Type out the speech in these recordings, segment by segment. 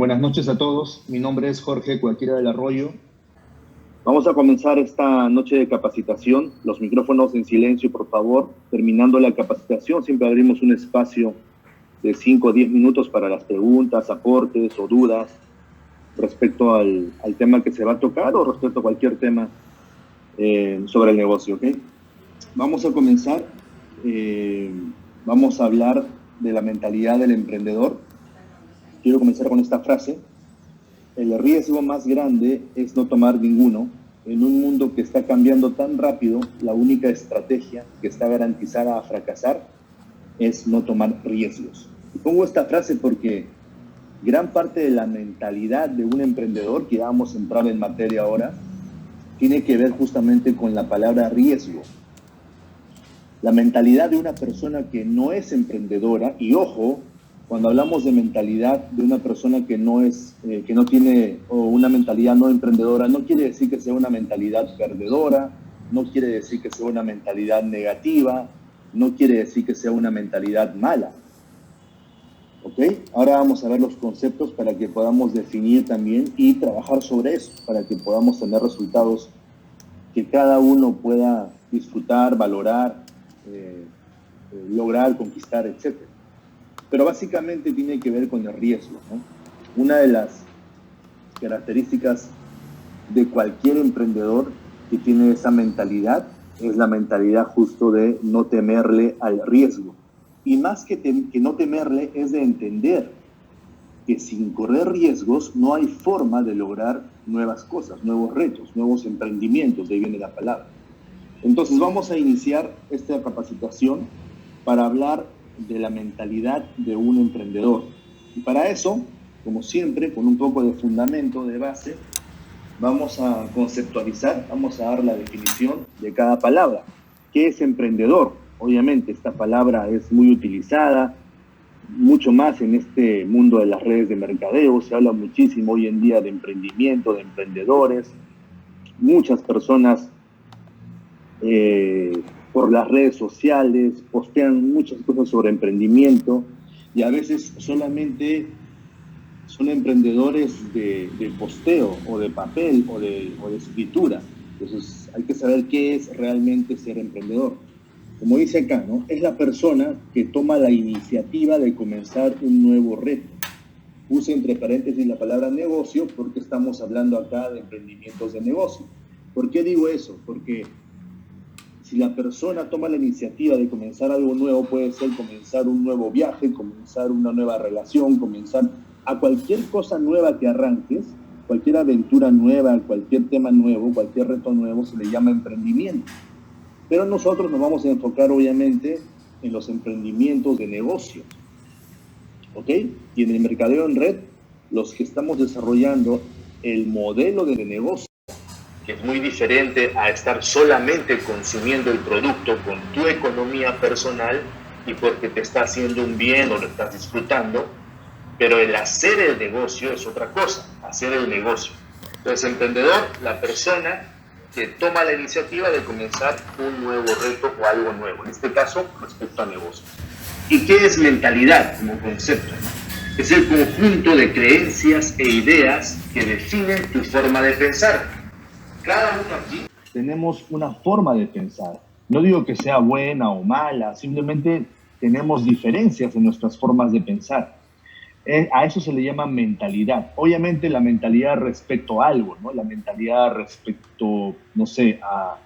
Buenas noches a todos. Mi nombre es Jorge Cualquiera del Arroyo. Vamos a comenzar esta noche de capacitación. Los micrófonos en silencio, por favor. Terminando la capacitación, siempre abrimos un espacio de 5 o 10 minutos para las preguntas, aportes o dudas respecto al tema que se va a tocar o respecto a cualquier tema sobre el negocio, ¿ok? Vamos a comenzar. Vamos a hablar de la mentalidad del emprendedor. Quiero comenzar con esta frase. El riesgo más grande es no tomar ninguno. En un mundo que está cambiando tan rápido, la única estrategia que está garantizada a fracasar es no tomar riesgos. Y pongo esta frase porque gran parte de la mentalidad de un emprendedor, que ya vamos a entrar en materia ahora, tiene que ver justamente con la palabra riesgo. La mentalidad de una persona que no es emprendedora, y ojo, cuando hablamos de mentalidad de una persona que no tiene o una mentalidad no emprendedora, no quiere decir que sea una mentalidad perdedora, no quiere decir que sea una mentalidad negativa, no quiere decir que sea una mentalidad mala. ¿Ok? Ahora vamos a ver los conceptos para que podamos definir también y trabajar sobre eso, para que podamos tener resultados que cada uno pueda disfrutar, valorar, lograr, conquistar, etc. Pero básicamente tiene que ver con el riesgo, ¿no? Una de las características de cualquier emprendedor que tiene esa mentalidad es la mentalidad justo de no temerle al riesgo. Y más que no temerle es de entender que sin correr riesgos no hay forma de lograr nuevas cosas, nuevos retos, nuevos emprendimientos, de ahí viene la palabra. Entonces vamos a iniciar esta capacitación para hablar de la mentalidad de un emprendedor. Y para eso, como siempre, con un poco de fundamento, de base, vamos a conceptualizar, vamos a dar la definición de cada palabra. ¿Qué es emprendedor? Obviamente esta palabra es muy utilizada, mucho más en este mundo de las redes de mercadeo. Se habla muchísimo hoy en día de emprendimiento, de emprendedores. Muchas personas por las redes sociales postean muchas cosas sobre emprendimiento y a veces solamente son emprendedores de posteo o de papel o de escritura. Entonces hay que saber qué es realmente ser emprendedor. Como dice acá, ¿no? Es la persona que toma la iniciativa de comenzar un nuevo reto. Puse entre paréntesis la palabra negocio porque estamos hablando acá de emprendimientos de negocio. ¿Por qué digo eso? Porque si la persona toma la iniciativa de comenzar algo nuevo, puede ser comenzar un nuevo viaje, comenzar una nueva relación, comenzar a cualquier cosa nueva que arranques, cualquier aventura nueva, cualquier tema nuevo, cualquier reto nuevo, se le llama emprendimiento. Pero nosotros nos vamos a enfocar obviamente en los emprendimientos de negocio, ¿ok? Y en el mercadeo en red, los que estamos desarrollando el modelo de negocio, que es muy diferente a estar solamente consumiendo el producto con tu economía personal y porque te está haciendo un bien o lo estás disfrutando, pero el hacer el negocio es otra cosa, hacer el negocio. Entonces, emprendedor, la persona que toma la iniciativa de comenzar un nuevo reto o algo nuevo, en este caso, respecto a negocio. ¿Y qué es mentalidad como concepto? Es el conjunto de creencias e ideas que definen tu forma de pensar. Cada uno aquí tenemos una forma de pensar. No digo que sea buena o mala, simplemente tenemos diferencias en nuestras formas de pensar. A eso se le llama mentalidad. Obviamente la mentalidad respecto a algo, ¿no? La mentalidad respecto, no sé, a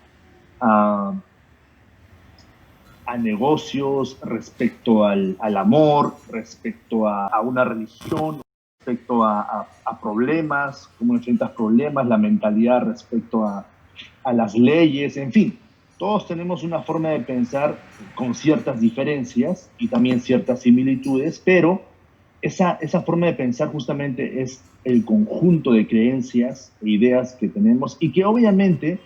negocios, respecto al amor, respecto a una religión, respecto a problemas, cómo enfrentas problemas, la mentalidad respecto a las leyes, en fin. Todos tenemos una forma de pensar con ciertas diferencias y también ciertas similitudes, pero esa forma de pensar justamente es el conjunto de creencias e ideas que tenemos y que obviamente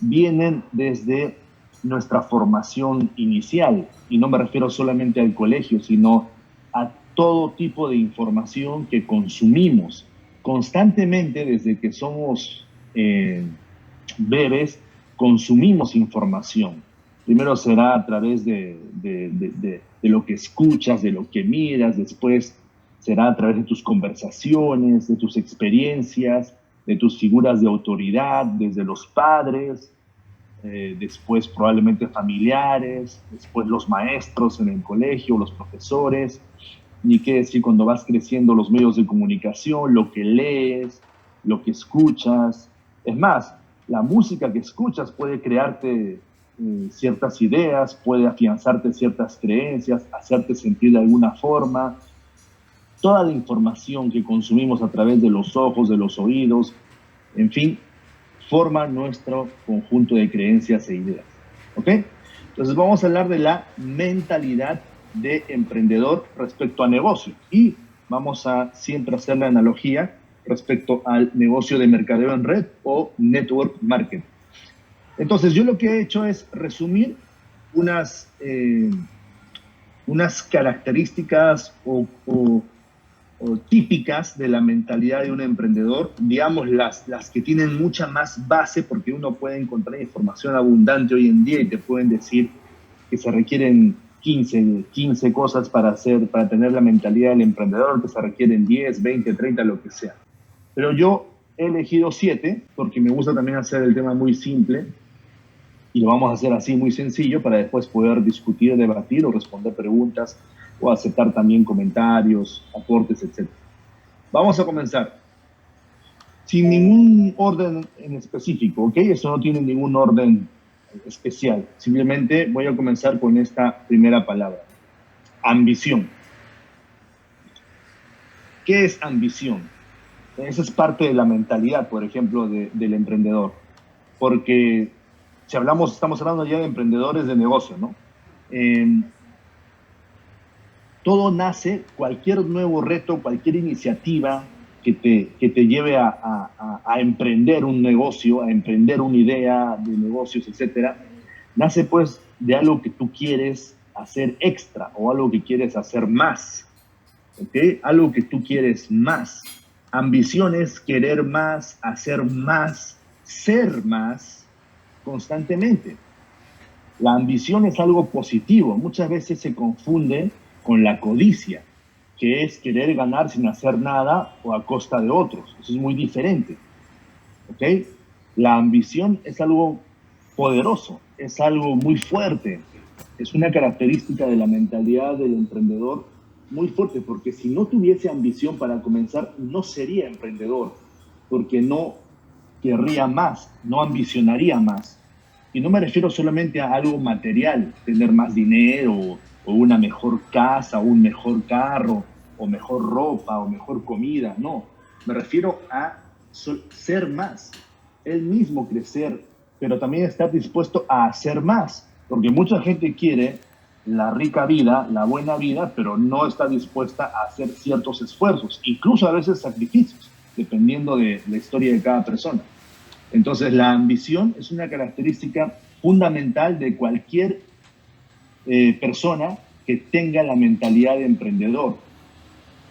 vienen desde nuestra formación inicial. Y no me refiero solamente al colegio, sino a todo tipo de información que consumimos constantemente desde que somos bebés. Consumimos información. Primero será a través de lo que escuchas, de lo que miras, después será a través de tus conversaciones, de tus experiencias, de tus figuras de autoridad, desde los padres, después probablemente familiares, después los maestros en el colegio, los profesores, ni qué decir cuando vas creciendo los medios de comunicación, lo que lees, lo que escuchas. Es más, la música que escuchas puede crearte ciertas ideas, puede afianzarte ciertas creencias, hacerte sentir de alguna forma. Toda la información que consumimos a través de los ojos, de los oídos, en fin, forma nuestro conjunto de creencias e ideas. ¿Ok? Entonces vamos a hablar de la mentalidad de emprendedor respecto a negocio y vamos a siempre hacer la analogía respecto al negocio de mercadeo en red o network marketing. Entonces yo lo que he hecho es resumir unas características o típicas de la mentalidad de un emprendedor, digamos las que tienen mucha más base, porque uno puede encontrar información abundante hoy en día y te pueden decir que se requieren 15 cosas para tener la mentalidad del emprendedor, que se requieren 10, 20, 30, lo que sea. Pero yo he elegido 7 porque me gusta también hacer el tema muy simple y lo vamos a hacer así muy sencillo para después poder discutir, debatir o responder preguntas o aceptar también comentarios, aportes, etc. Vamos a comenzar. Sin ningún orden en específico, ¿ok? Eso no tiene ningún orden especial. Simplemente voy a comenzar con esta primera palabra. Ambición. ¿Qué es ambición? Esa es parte de la mentalidad, por ejemplo, del emprendedor. Porque si estamos hablando ya de emprendedores de negocio, ¿no? Todo nace, cualquier nuevo reto, cualquier iniciativa que te lleve a emprender un negocio, a emprender una idea de negocios, etcétera, nace pues de algo que tú quieres hacer extra o algo que quieres hacer más, ¿ok? Algo que tú quieres más. Ambición es querer más, hacer más, ser más constantemente. La ambición es algo positivo. Muchas veces se confunde con la codicia, que es querer ganar sin hacer nada o a costa de otros. Eso es muy diferente. ¿Ok? La ambición es algo poderoso, es algo muy fuerte. Es una característica de la mentalidad del emprendedor muy fuerte, porque si no tuviese ambición para comenzar, no sería emprendedor, porque no querría más, no ambicionaría más. Y no me refiero solamente a algo material, tener más dinero o una mejor casa, o un mejor carro, o mejor ropa, o mejor comida. No, me refiero a ser más, él mismo crecer, pero también estar dispuesto a hacer más. Porque mucha gente quiere la rica vida, la buena vida, pero no está dispuesta a hacer ciertos esfuerzos, incluso a veces sacrificios, dependiendo de la historia de cada persona. Entonces, la ambición es una característica fundamental de cualquier persona que tenga la mentalidad de emprendedor.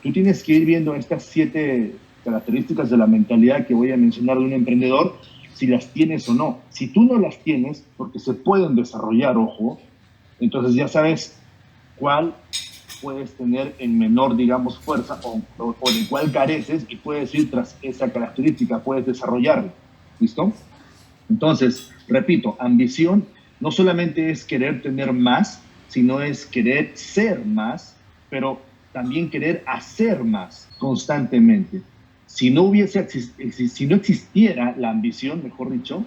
Tú tienes que ir viendo estas 7 características de la mentalidad que voy a mencionar de un emprendedor, si las tienes o no. Si tú no las tienes, porque se pueden desarrollar, ojo, entonces ya sabes cuál puedes tener en menor, digamos, fuerza o de cuál careces y puedes ir tras esa característica, puedes desarrollarla. ¿Listo? Entonces, repito, ambición no solamente es querer tener más, sino es querer ser más, pero también querer hacer más constantemente. Si no existiera la ambición, mejor dicho,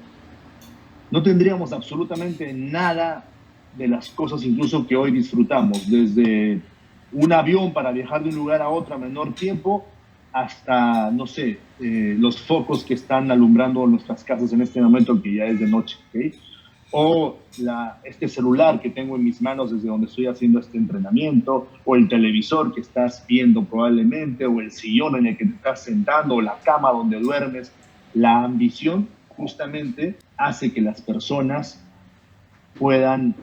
no tendríamos absolutamente nada de las cosas incluso que hoy disfrutamos, desde un avión para viajar de un lugar a otro a menor tiempo, hasta, no sé, los focos que están alumbrando nuestras casas en este momento, que ya es de noche, ¿okay? O este celular que tengo en mis manos desde donde estoy haciendo este entrenamiento, o el televisor que estás viendo probablemente, o el sillón en el que te estás sentando, o la cama donde duermes. La ambición justamente hace que las personas puedan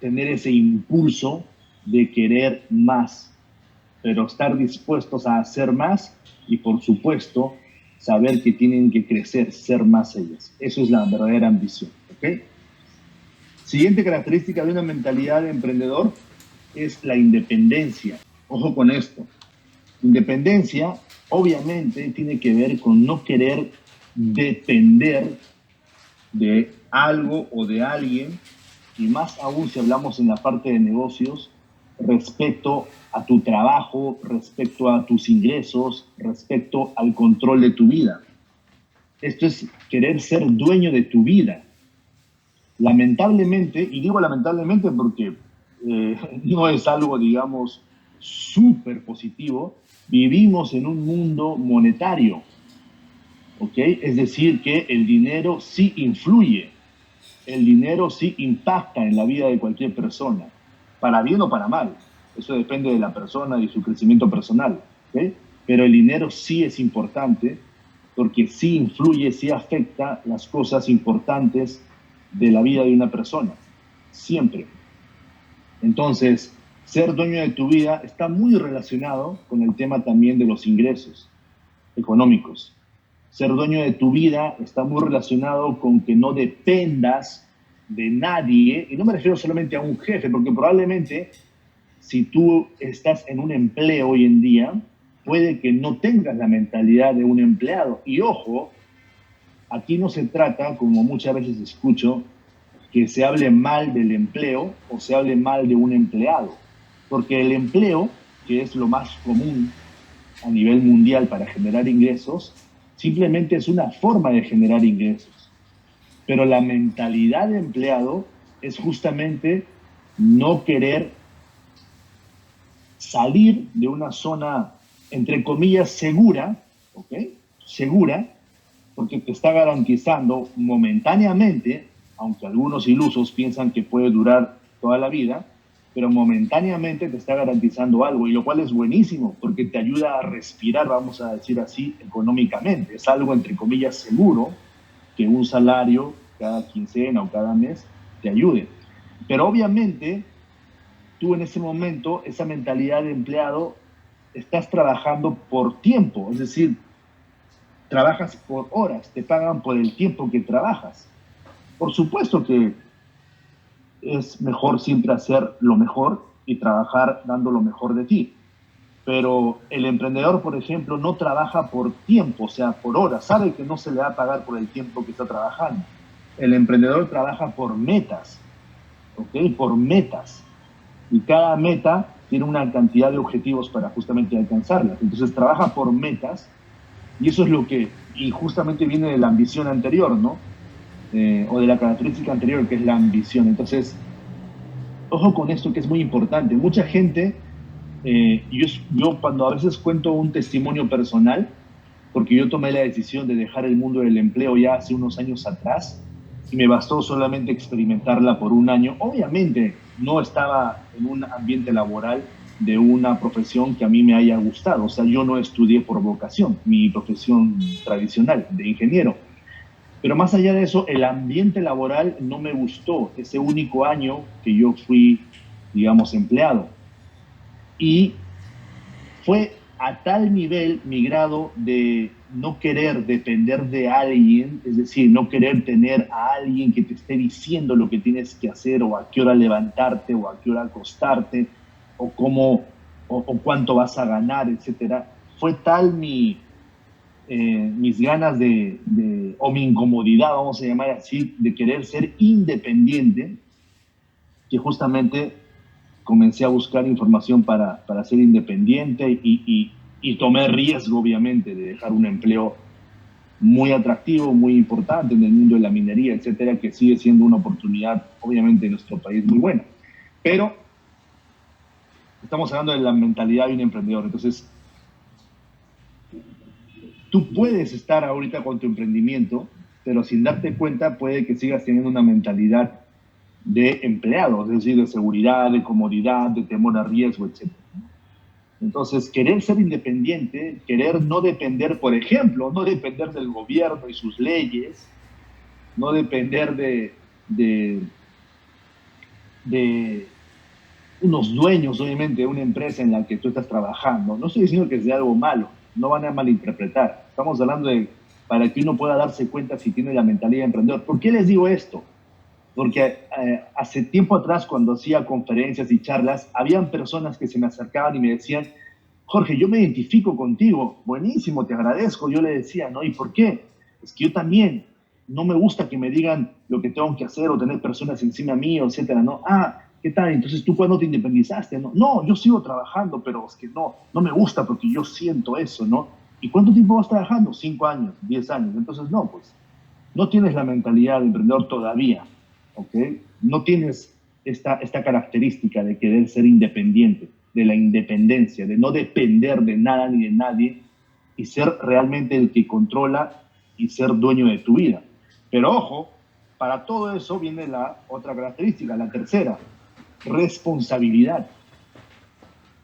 tener ese impulso de querer más, pero estar dispuestos a hacer más y, por supuesto, saber que tienen que crecer, ser más ellas. Eso es la verdadera ambición, ¿ok? Siguiente característica de una mentalidad de emprendedor es la independencia. Ojo con esto. Independencia, obviamente, tiene que ver con no querer depender de algo o de alguien, y más aún si hablamos en la parte de negocios, respecto a tu trabajo, respecto a tus ingresos, respecto al control de tu vida. Esto es querer ser dueño de tu vida. Lamentablemente, y digo lamentablemente porque no es algo, digamos, súper positivo, vivimos en un mundo monetario, ¿ok? Es decir, que el dinero sí influye, el dinero sí impacta en la vida de cualquier persona, para bien o para mal. Eso depende de la persona y su crecimiento personal, ¿ok? Pero el dinero sí es importante porque sí influye, sí afecta las cosas importantes de la vida de una persona, siempre. Entonces, ser dueño de tu vida está muy relacionado con el tema también de los ingresos económicos. Ser dueño de tu vida está muy relacionado con que no dependas de nadie, y no me refiero solamente a un jefe, porque probablemente si tú estás en un empleo hoy en día, puede que no tengas la mentalidad de un empleado. Y ojo, aquí no se trata, como muchas veces escucho, que se hable mal del empleo o se hable mal de un empleado, porque el empleo, que es lo más común a nivel mundial para generar ingresos, simplemente es una forma de generar ingresos. Pero la mentalidad de empleado es justamente no querer salir de una zona, entre comillas, segura, ¿ok? Segura, porque te está garantizando momentáneamente, aunque algunos ilusos piensan que puede durar toda la vida, pero momentáneamente te está garantizando algo, y lo cual es buenísimo, porque te ayuda a respirar, vamos a decir así, económicamente. Es algo, entre comillas, seguro, que un salario cada quincena o cada mes te ayude. Pero obviamente, tú en ese momento, esa mentalidad de empleado, estás trabajando por tiempo, es decir, trabajas por horas, te pagan por el tiempo que trabajas. Por supuesto que es mejor siempre hacer lo mejor y trabajar dando lo mejor de ti. Pero el emprendedor, por ejemplo, no trabaja por tiempo, o sea, por horas. Sabe que no se le va a pagar por el tiempo que está trabajando. El emprendedor trabaja por metas, ¿ok? Por metas. Y cada meta tiene una cantidad de objetivos para justamente alcanzarlas. Entonces trabaja por metas, y eso es lo que, y justamente viene de la ambición anterior, ¿no? O de la característica anterior, que es la ambición. Entonces, ojo con esto, que es muy importante. Mucha gente, yo cuando a veces cuento un testimonio personal, porque yo tomé la decisión de dejar el mundo del empleo ya hace unos años atrás, y me bastó solamente experimentarla por un año. Obviamente no estaba en un ambiente laboral de una profesión que a mí me haya gustado. O sea, yo no estudié por vocación, mi profesión tradicional de ingeniero. Pero más allá de eso, el ambiente laboral no me gustó ese único año que yo fui, digamos, empleado. Y fue a tal nivel mi grado de no querer depender de alguien, es decir, no querer tener a alguien que te esté diciendo lo que tienes que hacer, o a qué hora levantarte, o a qué hora acostarte, o cómo, o cuánto vas a ganar, etcétera. Fue tal mis ganas o mi incomodidad, vamos a llamar así, de querer ser independiente, que justamente comencé a buscar información para ser independiente, y tomé riesgo, obviamente, de dejar un empleo muy atractivo, muy importante en el mundo de la minería, etcétera, que sigue siendo una oportunidad, obviamente, en nuestro país muy buena. Pero estamos hablando de la mentalidad de un emprendedor. Entonces, tú puedes estar ahorita con tu emprendimiento, pero sin darte cuenta puede que sigas teniendo una mentalidad de empleado, es decir, de seguridad, de comodidad, de temor a riesgo, etc. Entonces, querer ser independiente, querer no depender, por ejemplo, no depender del gobierno y sus leyes, no depender de, de unos dueños, obviamente, de una empresa en la que tú estás trabajando. No estoy diciendo que sea algo malo, no van a malinterpretar. Estamos hablando de para que uno pueda darse cuenta si tiene la mentalidad de emprendedor. ¿Por qué les digo esto? Porque hace tiempo atrás, cuando hacía conferencias y charlas, habían personas que se me acercaban y me decían: Jorge, yo me identifico contigo, buenísimo, te agradezco. Yo le decía, ¿no? ¿Y por qué? Es que yo también no me gusta que me digan lo que tengo que hacer o tener personas encima mío, etcétera, ¿no? Ah, ¿qué tal? Entonces, ¿tú cuándo te independizaste? No, no, yo sigo trabajando, pero es que no me gusta porque yo siento eso, ¿no? ¿Y cuánto tiempo vas trabajando? 5 años, 10 años. Entonces, no, pues, no tienes la mentalidad de emprendedor todavía, ¿ok? No tienes esta característica de querer ser independiente, de la independencia, de no depender de nada ni de nadie y ser realmente el que controla y ser dueño de tu vida. Pero ojo, para todo eso viene la otra característica, la tercera, responsabilidad.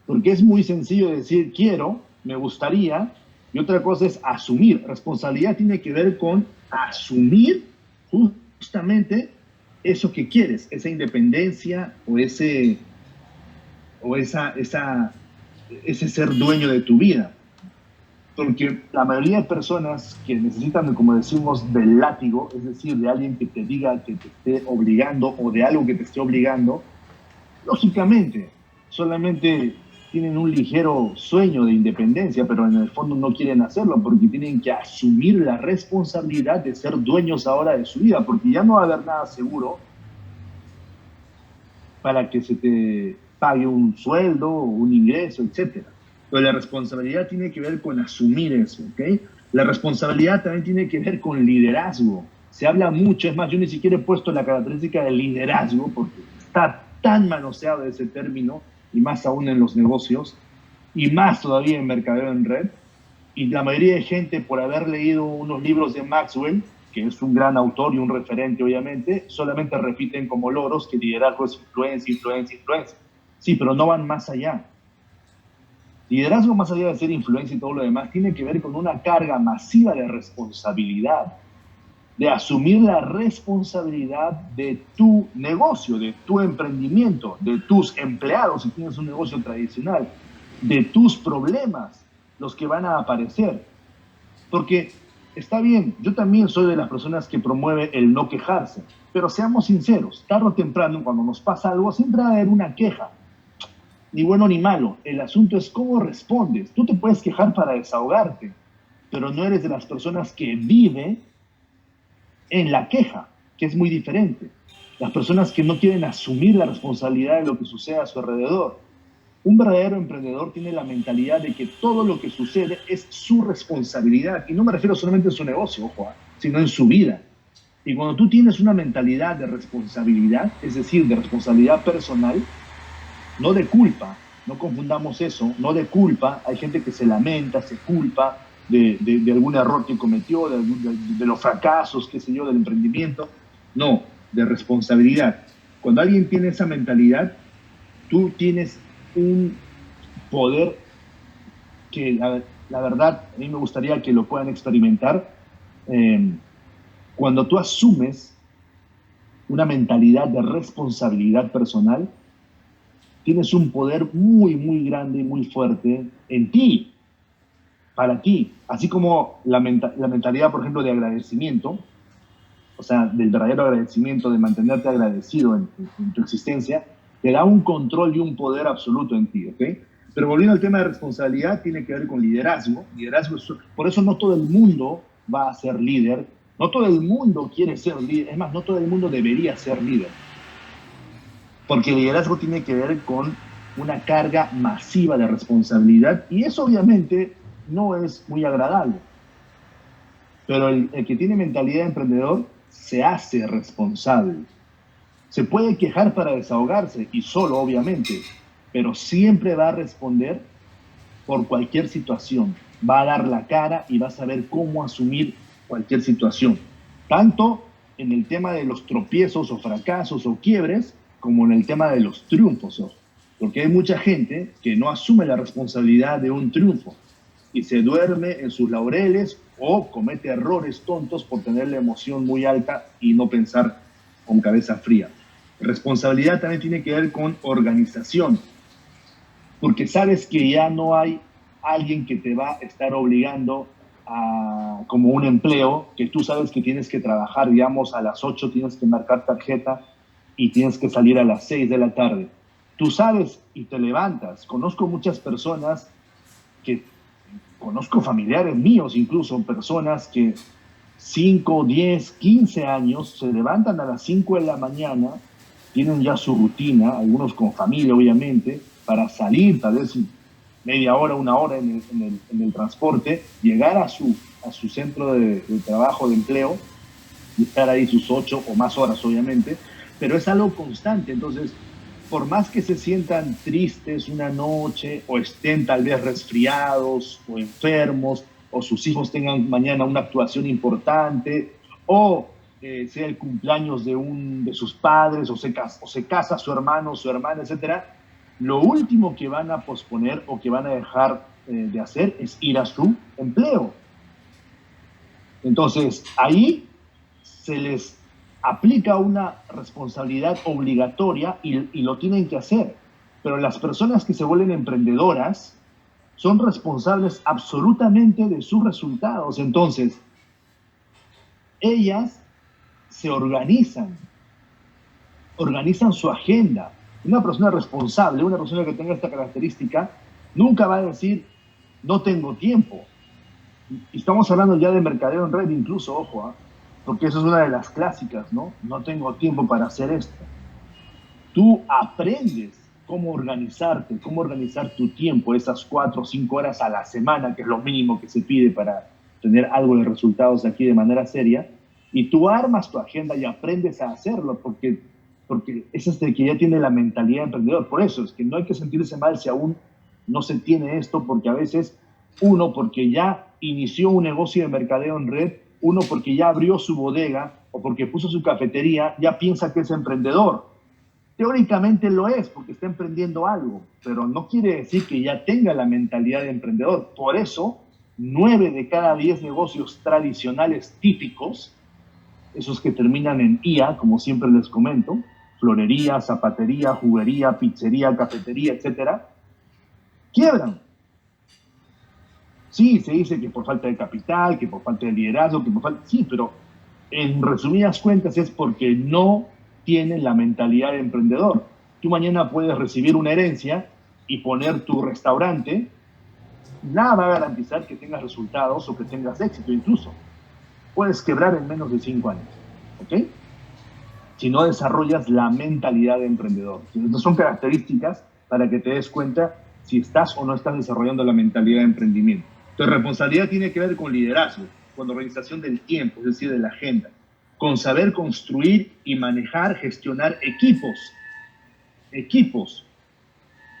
Porque es muy sencillo decir quiero, me gustaría, y otra cosa es asumir. Responsabilidad tiene que ver con asumir justamente eso que quieres, esa independencia o ese ser dueño de tu vida. Porque la mayoría de personas que necesitan, como decimos, del látigo, es decir, de alguien que te diga que te esté obligando o de algo que te esté obligando, lógicamente, solamente tienen un ligero sueño de independencia, pero en el fondo no quieren hacerlo porque tienen que asumir la responsabilidad de ser dueños ahora de su vida, porque ya no va a haber nada seguro para que se te pague un sueldo, un ingreso, etcétera. Pero la responsabilidad tiene que ver con asumir eso, ¿ok? La responsabilidad también tiene que ver con liderazgo. Se habla mucho, es más, yo ni siquiera he puesto la característica del liderazgo porque está tan manoseado ese término, y más aún en los negocios, y más todavía en mercadeo en red. Y la mayoría de gente, por haber leído unos libros de Maxwell, que es un gran autor y un referente, obviamente, solamente repiten como loros que liderazgo es influencia, influencia, influencia. Sí, pero no van más allá. Liderazgo, más allá de ser influencia y todo lo demás, tiene que ver con una carga masiva de responsabilidad, de asumir la responsabilidad de tu negocio, de tu emprendimiento, de tus empleados, si tienes un negocio tradicional, de tus problemas, los que van a aparecer. Porque está bien, yo también soy de las personas que promueve el no quejarse, pero seamos sinceros, tarde o temprano, cuando nos pasa algo, siempre va a haber una queja, ni bueno ni malo. El asunto es cómo respondes. Tú te puedes quejar para desahogarte, pero no eres de las personas que vive en la queja, que es muy diferente. Las personas que no quieren asumir la responsabilidad de lo que sucede a su alrededor. Un verdadero emprendedor tiene la mentalidad de que todo lo que sucede es su responsabilidad. Y no me refiero solamente en su negocio, ojo, sino en su vida. Y cuando tú tienes una mentalidad de responsabilidad, es decir, de responsabilidad personal, no de culpa, no confundamos eso, no de culpa, hay gente que se lamenta, se culpa de algún error que cometió, de los fracasos, qué sé yo, del emprendimiento, no, de responsabilidad. Cuando alguien tiene esa mentalidad, tú tienes un poder que la verdad a mí me gustaría que lo puedan experimentar. Cuando tú asumes una mentalidad de responsabilidad personal, tienes un poder muy, muy grande y muy fuerte en ti, para ti. Así como la mentalidad, por ejemplo, de agradecimiento, o sea, del verdadero agradecimiento, de mantenerte agradecido en tu existencia, te da un control y un poder absoluto en ti, ¿ok? Pero volviendo al tema de responsabilidad, tiene que ver con liderazgo. Liderazgo por eso no todo el mundo va a ser líder, no todo el mundo quiere ser líder, es más, no todo el mundo debería ser líder. Porque el liderazgo tiene que ver con una carga masiva de responsabilidad y eso obviamente no es muy agradable. Pero el que tiene mentalidad de emprendedor se hace responsable. Se puede quejar para desahogarse y solo, obviamente, pero siempre va a responder por cualquier situación. Va a dar la cara y va a saber cómo asumir cualquier situación. Tanto en el tema de los tropiezos o fracasos o quiebres, como en el tema de los triunfos. Porque hay mucha gente que no asume la responsabilidad de un triunfo y se duerme en sus laureles o comete errores tontos por tener la emoción muy alta y no pensar con cabeza fría. Responsabilidad también tiene que ver con organización, porque sabes que ya no hay alguien que te va a estar obligando a, como un empleo, que tú sabes que tienes que trabajar, digamos, a las 8 tienes que marcar tarjeta y tienes que salir a las 6 de la tarde. Tú sabes y te levantas. Conozco muchas personas que conozco familiares míos, incluso personas que 5, 10, 15 años se levantan a las 5 de la mañana, tienen ya su rutina, algunos con familia obviamente, para salir tal vez media hora, una hora en el transporte, llegar a su centro de trabajo, de empleo, y estar ahí sus 8 o más horas obviamente, pero es algo constante. Entonces, por más que se sientan tristes una noche o estén tal vez resfriados o enfermos o sus hijos tengan mañana una actuación importante o sea el cumpleaños de sus padres o se casa su hermano o su hermana, etcétera, lo último que van a posponer o que van a dejar de hacer es ir a su empleo. Entonces, ahí se les aplica una responsabilidad obligatoria y lo tienen que hacer. Pero las personas que se vuelven emprendedoras son responsables absolutamente de sus resultados. Entonces, ellas se organizan su agenda. Una persona responsable, una persona que tenga esta característica, nunca va a decir, no tengo tiempo. Y estamos hablando ya de mercadeo en red incluso, ojo, porque eso es una de las clásicas, ¿no? No tengo tiempo para hacer esto. Tú aprendes cómo organizarte, cómo organizar tu tiempo, esas 4 o 5 horas a la semana, que es lo mínimo que se pide para tener algo de resultados aquí de manera seria, y tú armas tu agenda y aprendes a hacerlo, porque es este que ya tiene la mentalidad de emprendedor. Por eso es que no hay que sentirse mal si aún no se tiene esto, porque a veces uno, porque ya inició un negocio de mercadeo en red, uno porque ya abrió su bodega o porque puso su cafetería, ya piensa que es emprendedor. Teóricamente lo es porque está emprendiendo algo, pero no quiere decir que ya tenga la mentalidad de emprendedor. Por eso, 9 de cada 10 negocios tradicionales típicos, esos que terminan en IA, como siempre les comento, florería, zapatería, juguería, pizzería, cafetería, etcétera, quiebran. Sí, se dice que por falta de capital, que por falta de liderazgo, que por falta... Sí, pero en resumidas cuentas es porque no tienen la mentalidad de emprendedor. Tú mañana puedes recibir una herencia y poner tu restaurante, nada va a garantizar que tengas resultados o que tengas éxito incluso. Puedes quebrar en menos de 5 años, ¿ok? Si no desarrollas la mentalidad de emprendedor. Entonces son características para que te des cuenta si estás o no estás desarrollando la mentalidad de emprendimiento. Entonces, responsabilidad tiene que ver con liderazgo, con organización del tiempo, es decir, de la agenda, con saber construir y manejar, gestionar equipos,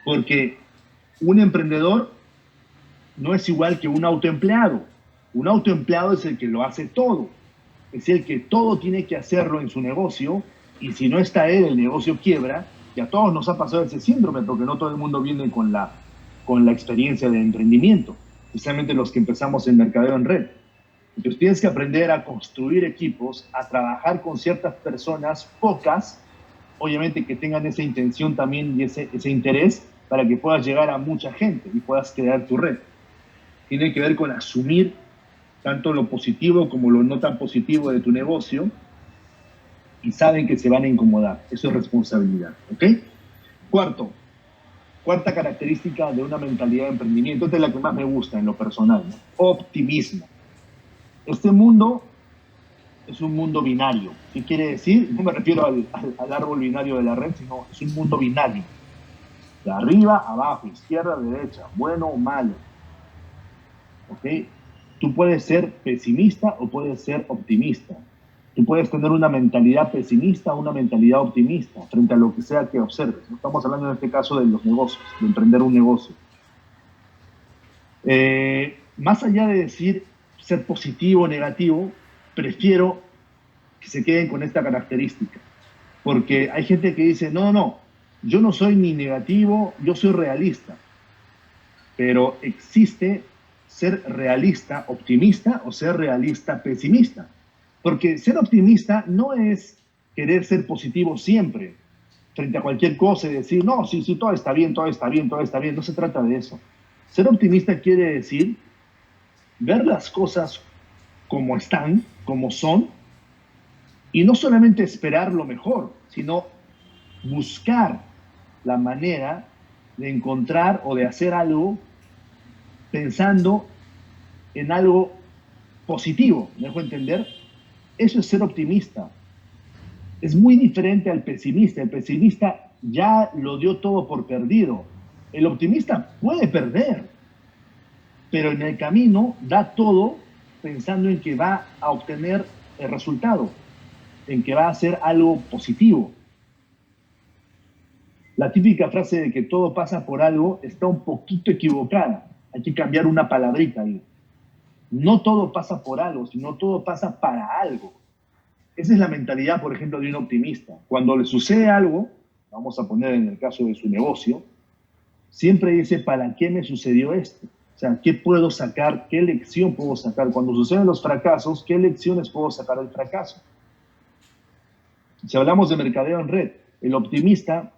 porque un emprendedor no es igual que un autoempleado. Un autoempleado es el que lo hace todo, es el que todo tiene que hacerlo en su negocio, y si no está él, el negocio quiebra, y a todos nos ha pasado ese síndrome, porque no todo el mundo viene con la experiencia de emprendimiento, especialmente los que empezamos en mercadeo en red. Entonces tienes que aprender a construir equipos, a trabajar con ciertas personas, pocas, obviamente que tengan esa intención también y ese interés para que puedas llegar a mucha gente y puedas crear tu red. Tiene que ver con asumir tanto lo positivo como lo no tan positivo de tu negocio, y saben que se van a incomodar. Eso es responsabilidad, ¿ok? Cuarta característica de una mentalidad de emprendimiento, esta es la que más me gusta en lo personal, ¿no? Optimismo. Este mundo es un mundo binario. ¿Qué quiere decir? No me refiero al árbol binario de la red, sino es un mundo binario. De arriba, abajo, izquierda, derecha, bueno o malo. ¿Ok? Tú puedes ser pesimista o puedes ser optimista. Tú puedes tener una mentalidad pesimista o una mentalidad optimista frente a lo que sea que observes. No estamos hablando en este caso de los negocios, de emprender un negocio. Más allá de decir ser positivo o negativo, prefiero que se queden con esta característica. Porque hay gente que dice, no, yo no soy ni negativo, yo soy realista. Pero existe ser realista optimista o ser realista pesimista. Porque ser optimista no es querer ser positivo siempre frente a cualquier cosa y decir, no, sí, todo está bien, todo está bien, todo está bien. No se trata de eso. Ser optimista quiere decir ver las cosas como están, como son, y no solamente esperar lo mejor, sino buscar la manera de encontrar o de hacer algo pensando en algo positivo, ¿me dejo entender? Eso es ser optimista. Es muy diferente al pesimista. El pesimista ya lo dio todo por perdido. El optimista puede perder, pero en el camino da todo pensando en que va a obtener el resultado, en que va a hacer algo positivo. La típica frase de que todo pasa por algo está un poquito equivocada. Hay que cambiar una palabrita ahí. No todo pasa por algo, sino todo pasa para algo. Esa es la mentalidad, por ejemplo, de un optimista. Cuando le sucede algo, vamos a poner en el caso de su negocio, siempre dice, ¿para qué me sucedió esto? O sea, ¿qué puedo sacar? ¿Qué lección puedo sacar? Cuando suceden los fracasos, ¿qué lecciones puedo sacar del fracaso? Si hablamos de mercadeo en red, el optimista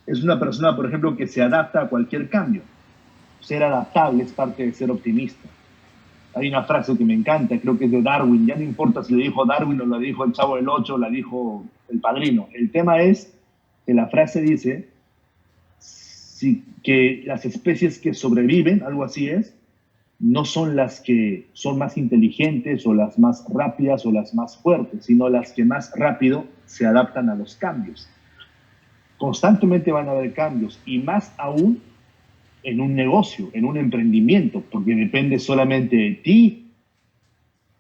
es una persona, por ejemplo, que se adapta a cualquier cambio. Ser adaptable es parte de ser optimista. Hay una frase que me encanta, creo que es de Darwin, ya no importa si lo dijo Darwin o lo dijo el Chavo del Ocho o la dijo el Padrino. El tema es que la frase dice que las especies que sobreviven, algo así es, no son las que son más inteligentes o las más rápidas o las más fuertes, sino las que más rápido se adaptan a los cambios. Constantemente van a haber cambios y más aún en un negocio, en un emprendimiento, porque depende solamente de ti,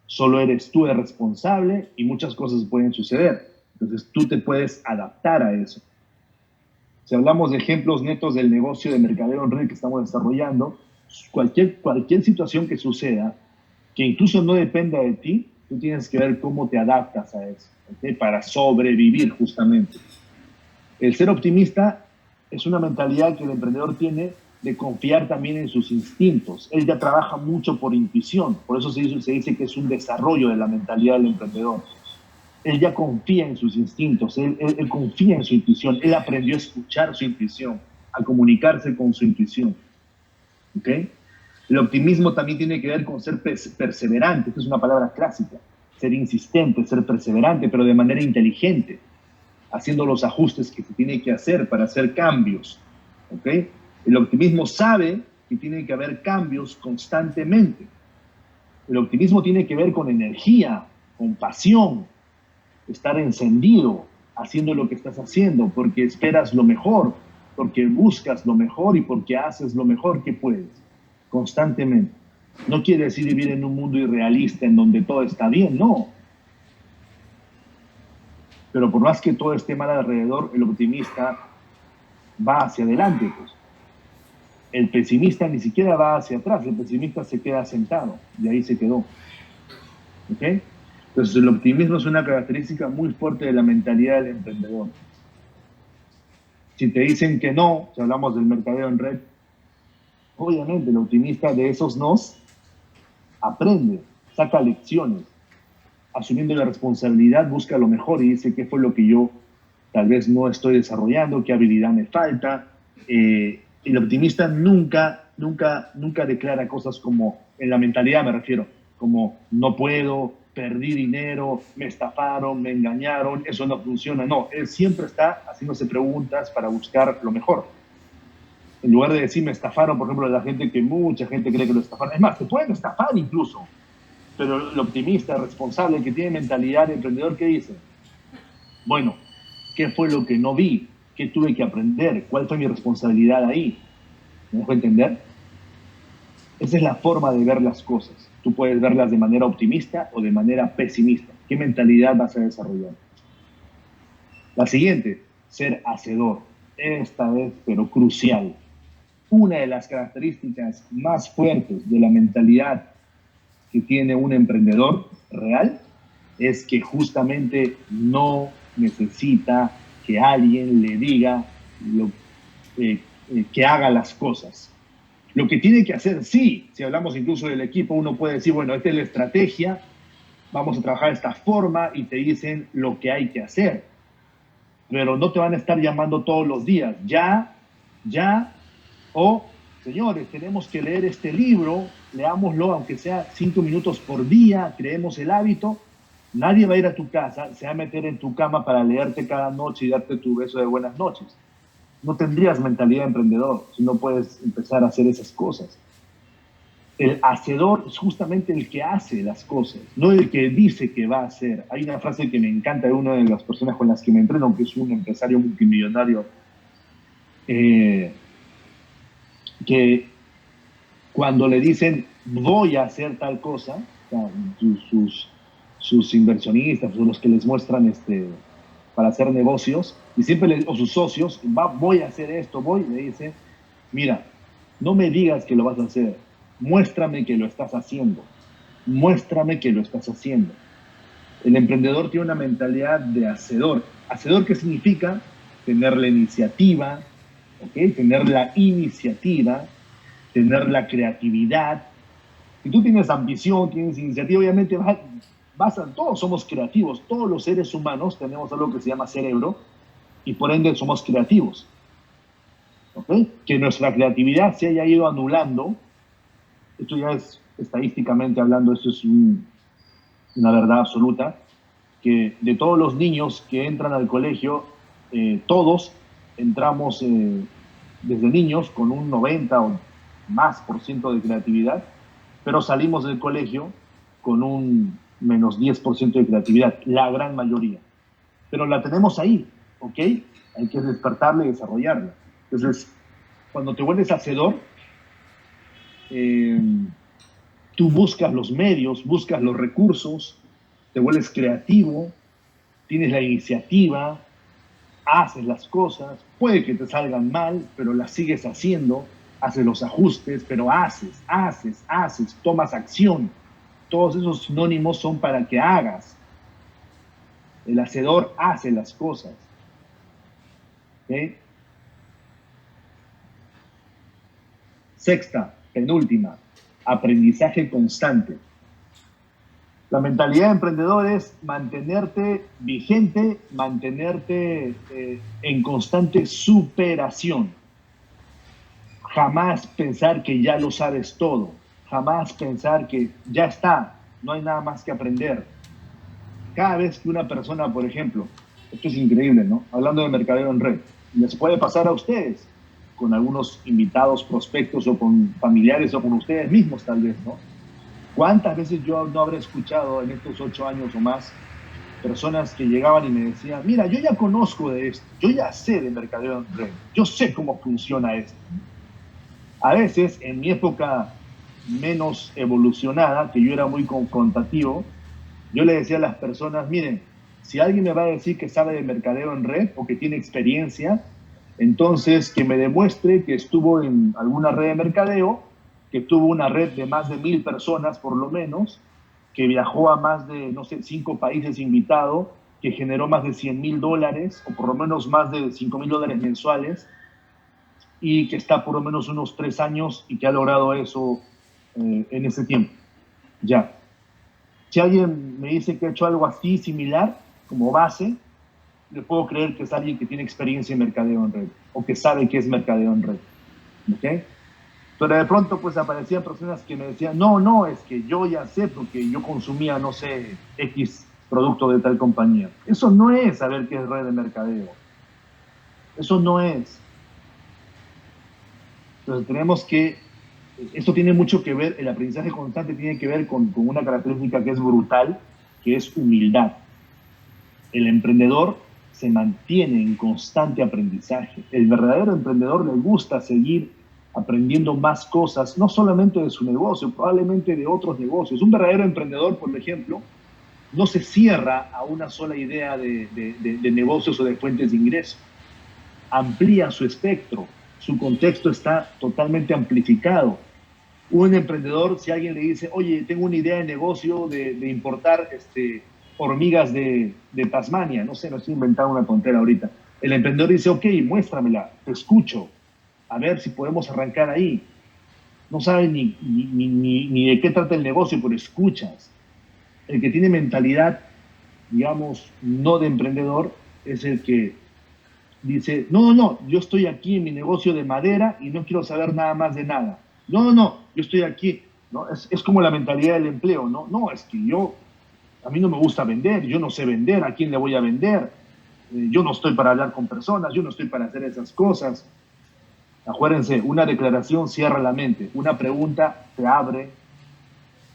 solo eres tú el responsable y muchas cosas pueden suceder. Entonces tú te puedes adaptar a eso. Si hablamos de ejemplos netos del negocio de mercadeo en red que estamos desarrollando, cualquier situación que suceda, que incluso no dependa de ti, tú tienes que ver cómo te adaptas a eso, ¿okay? Para sobrevivir justamente. El ser optimista es una mentalidad que el emprendedor tiene de confiar también en sus instintos. Él ya trabaja mucho por intuición, por eso se dice que es un desarrollo de la mentalidad del emprendedor. Él ya confía en sus instintos, él confía en su intuición, él aprendió a escuchar su intuición, a comunicarse con su intuición. ¿Okay? El optimismo también tiene que ver con ser perseverante, que es una palabra clásica, ser insistente, ser perseverante, pero de manera inteligente, haciendo los ajustes que se tiene que hacer para hacer cambios. ¿Okay? El optimismo sabe que tiene que haber cambios constantemente. El optimismo tiene que ver con energía, con pasión, estar encendido, haciendo lo que estás haciendo, porque esperas lo mejor, porque buscas lo mejor y porque haces lo mejor que puedes, constantemente. No quiere decir vivir en un mundo irrealista en donde todo está bien, no. Pero por más que todo esté mal alrededor, el optimista va hacia adelante, pues. El pesimista ni siquiera va hacia atrás, el pesimista se queda sentado y ahí se quedó. ¿Ok? Entonces el optimismo es una característica muy fuerte de la mentalidad del emprendedor. Si te dicen que no, si hablamos del mercadeo en red, obviamente el optimista de esos nos aprende, saca lecciones, asumiendo la responsabilidad, busca lo mejor y dice qué fue lo que yo tal vez no estoy desarrollando, qué habilidad me falta. El optimista nunca declara cosas como, en la mentalidad me refiero, como no puedo, perdí dinero, me estafaron, me engañaron, eso no funciona. No, él siempre está haciéndose preguntas para buscar lo mejor. En lugar de decir me estafaron, por ejemplo, la gente que mucha gente cree que lo estafaron. Es más, te pueden estafar incluso. Pero el optimista, responsable, el que tiene mentalidad de emprendedor, ¿qué dice? Bueno, ¿qué fue lo que no vi? ¿Qué tuve que aprender? ¿Cuál fue mi responsabilidad ahí? ¿Me dejo entender? Esa es la forma de ver las cosas. Tú puedes verlas de manera optimista o de manera pesimista. ¿Qué mentalidad vas a desarrollar? La siguiente, ser hacedor. Esta es, pero crucial. Una de las características más fuertes de la mentalidad que tiene un emprendedor real es que justamente no necesita que alguien le diga que haga las cosas. Lo que tiene que hacer, sí, si hablamos incluso del equipo, uno puede decir, bueno, esta es la estrategia, vamos a trabajar de esta forma y te dicen lo que hay que hacer. Pero no te van a estar llamando todos los días, ya, o señores, tenemos que leer este libro, leámoslo aunque sea 5 minutos por día, creemos el hábito. Nadie va a ir a tu casa, se va a meter en tu cama para leerte cada noche y darte tu beso de buenas noches. no tendrías mentalidad de emprendedor si no puedes empezar a hacer esas cosas. El hacedor es justamente el que hace las cosas, no el que dice que va a hacer. Hay una frase que me encanta de una de las personas con las que me entreno, que es un empresario multimillonario, que cuando le dicen voy a hacer tal cosa, o sea, sus inversionistas o los que les muestran para hacer negocios, y siempre o sus socios, voy a hacer esto, le dicen, mira, no me digas que lo vas a hacer, muéstrame que lo estás haciendo, muéstrame que lo estás haciendo. El emprendedor tiene una mentalidad de hacedor. ¿Hacedor qué significa? Tener la iniciativa, ¿ok? Tener la iniciativa, tener la creatividad. Si tú tienes ambición, tienes iniciativa, obviamente todos somos creativos. Todos los seres humanos tenemos algo que se llama cerebro y por ende somos creativos. ¿Okay? Que nuestra creatividad se haya ido anulando, esto ya es estadísticamente hablando, esto es una verdad absoluta, que de todos los niños que entran al colegio, todos entramos desde niños con un 90 o más por ciento de creatividad, pero salimos del colegio con un menos 10% de creatividad, la gran mayoría. Pero la tenemos ahí, ¿ok? Hay que despertarla y desarrollarla. Entonces, cuando te vuelves hacedor, tú buscas los medios, buscas los recursos, te vuelves creativo, tienes la iniciativa, haces las cosas, puede que te salgan mal, pero las sigues haciendo, haces los ajustes, pero haces, tomas acción. Todos esos sinónimos son para que hagas. El hacedor hace las cosas. ¿Okay? Sexta, penúltima, aprendizaje constante. La mentalidad de emprendedor es mantenerte vigente, mantenerte en constante superación. Jamás pensar que ya lo sabes todo. Jamás pensar que ya está, no hay nada más que aprender. Cada vez que una persona, por ejemplo, esto es increíble, ¿no? Hablando de mercadeo en red, les puede pasar a ustedes, con algunos invitados, prospectos o con familiares o con ustedes mismos tal vez, ¿no? ¿Cuántas veces yo no habré escuchado en estos 8 años o más personas que llegaban y me decían, mira, yo ya conozco de esto, yo ya sé de mercadeo en red, yo sé cómo funciona esto? A veces, en mi época menos evolucionada, que yo era muy confrontativo, yo le decía a las personas, miren, si alguien me va a decir que sabe de mercadeo en red o que tiene experiencia, entonces que me demuestre que estuvo en alguna red de mercadeo, que tuvo una red de más de 1000 personas por lo menos, que viajó a más de, no sé, 5 países invitado, que generó más de $100,000 o por lo menos más de $5,000 mensuales y que está por lo menos unos 3 años y que ha logrado eso en ese tiempo. Ya. Si alguien me dice que ha hecho algo así similar como base, le puedo creer que es alguien que tiene experiencia en mercadeo en red o que sabe qué es mercadeo en red. ¿Okay? Pero de pronto pues aparecían personas que me decían, no, es que yo ya sé porque yo consumía, no sé, X producto de tal compañía. Eso no es saber qué es red de mercadeo. Eso no es. Entonces tenemos que, esto tiene mucho que ver, el aprendizaje constante tiene que ver con una característica que es brutal, que es humildad. El emprendedor se mantiene en constante aprendizaje. El verdadero emprendedor le gusta seguir aprendiendo más cosas, no solamente de su negocio, probablemente de otros negocios. Un verdadero emprendedor, por ejemplo, no se cierra a una sola idea de negocios o de fuentes de ingreso. Amplía su espectro, su contexto está totalmente amplificado. Un emprendedor, si alguien le dice, oye, tengo una idea de negocio de importar hormigas de Tasmania, no sé, no estoy inventando una tontera ahorita. El emprendedor dice, ok, muéstramela, te escucho, a ver si podemos arrancar ahí. No sabe ni de qué trata el negocio, pero escuchas. El que tiene mentalidad, digamos, no de emprendedor, es el que dice, no, yo estoy aquí en mi negocio de madera y no quiero saber nada más de nada. No, yo estoy aquí. ¿No? Es como la mentalidad del empleo, ¿no? No, es que a mí no me gusta vender, yo no sé vender, ¿a quién le voy a vender? yo no estoy para hablar con personas, yo no estoy para hacer esas cosas. Acuérdense, una declaración cierra la mente, una pregunta te abre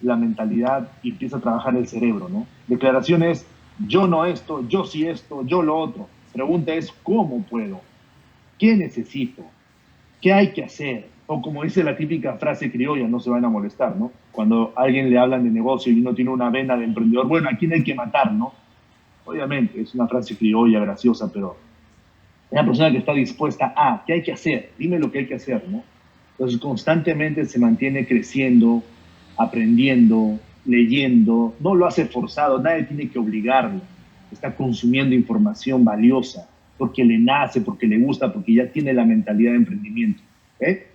la mentalidad y empieza a trabajar el cerebro, ¿no? Declaración es, yo no esto, yo sí esto, yo lo otro. Pregunta es, ¿cómo puedo? ¿Qué necesito? ¿Qué hay que hacer? O como dice la típica frase criolla, no se van a molestar, ¿no? Cuando a alguien le hablan de negocio y uno tiene una vena de emprendedor, bueno, ¿a quién hay que matar, no? Obviamente, es una frase criolla, graciosa, pero es una persona que está dispuesta a, ¿qué hay que hacer? Dime lo que hay que hacer, ¿no? Entonces, constantemente se mantiene creciendo, aprendiendo, leyendo, no lo hace forzado, nadie tiene que obligarlo. Está consumiendo información valiosa porque le nace, porque le gusta, porque ya tiene la mentalidad de emprendimiento. ¿Eh?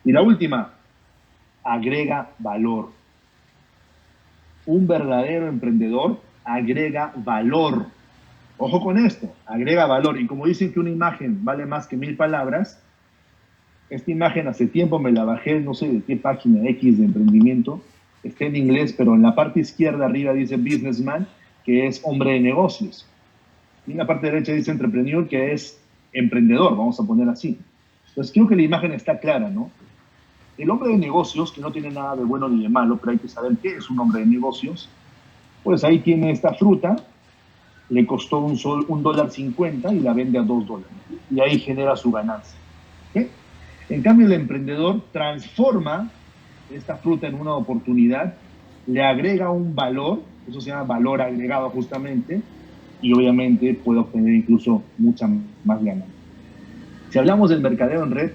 Y la última, agrega valor. Un verdadero emprendedor agrega valor. Ojo con esto, agrega valor. Y como dicen que una imagen vale más que 1000 palabras, esta imagen hace tiempo me la bajé, no sé de qué página X de emprendimiento, está en inglés, pero en la parte izquierda arriba dice businessman, que es hombre de negocios. Y en la parte derecha dice entrepreneur, que es emprendedor, vamos a poner así. Entonces creo que la imagen está clara, ¿no? El hombre de negocios, que no tiene nada de bueno ni de malo, pero hay que saber qué es un hombre de negocios, pues ahí tiene esta fruta, le costó $1.50 y la vende a $2. Y ahí genera su ganancia. ¿Okay? En cambio, el emprendedor transforma esta fruta en una oportunidad, le agrega un valor, eso se llama valor agregado justamente, y obviamente puede obtener incluso mucha más ganancia. Si hablamos del mercadeo en red,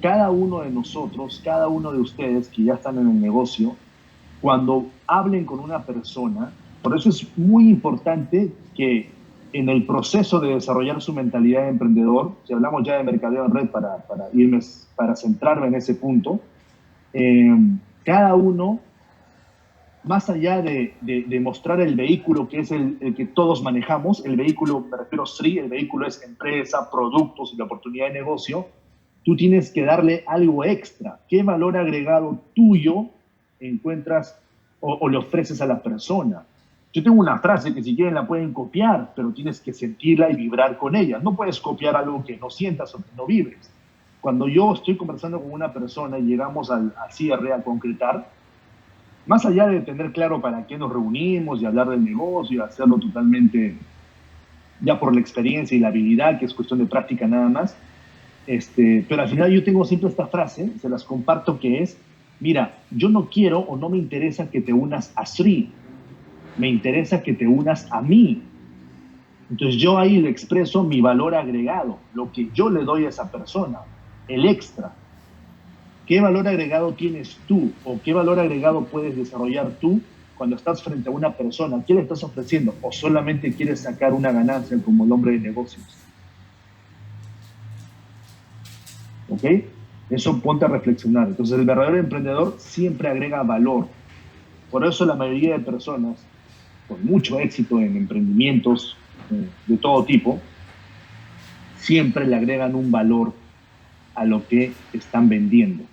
cada uno de nosotros, cada uno de ustedes que ya están en el negocio, cuando hablen con una persona, por eso es muy importante que en el proceso de desarrollar su mentalidad de emprendedor, si hablamos ya de mercadeo en red para centrarme en ese punto, cada uno, más allá de mostrar el vehículo que es el que todos manejamos, el vehículo, me refiero a SRI, el vehículo es empresa, productos y la oportunidad de negocio, tú tienes que darle algo extra. ¿Qué valor agregado tuyo encuentras o le ofreces a la persona? Yo tengo una frase que si quieren la pueden copiar, pero tienes que sentirla y vibrar con ella. No puedes copiar algo que no sientas o que no vibres. Cuando yo estoy conversando con una persona y llegamos al cierre, a concretar, más allá de tener claro para qué nos reunimos y hablar del negocio y hacerlo totalmente ya por la experiencia y la habilidad, que es cuestión de práctica nada más, pero al final yo tengo siempre esta frase, se las comparto, que es, mira, yo no quiero o no me interesa que te unas a Sri, me interesa que te unas a mí. Entonces yo ahí le expreso mi valor agregado, lo que yo le doy a esa persona, el extra. ¿Qué valor agregado tienes tú o qué valor agregado puedes desarrollar tú cuando estás frente a una persona? ¿Qué le estás ofreciendo? ¿O solamente quieres sacar una ganancia como el hombre de negocios? ¿Ok? Eso ponte a reflexionar. Entonces el verdadero emprendedor siempre agrega valor. Por eso la mayoría de personas con mucho éxito en emprendimientos de todo tipo, siempre le agregan un valor a lo que están vendiendo.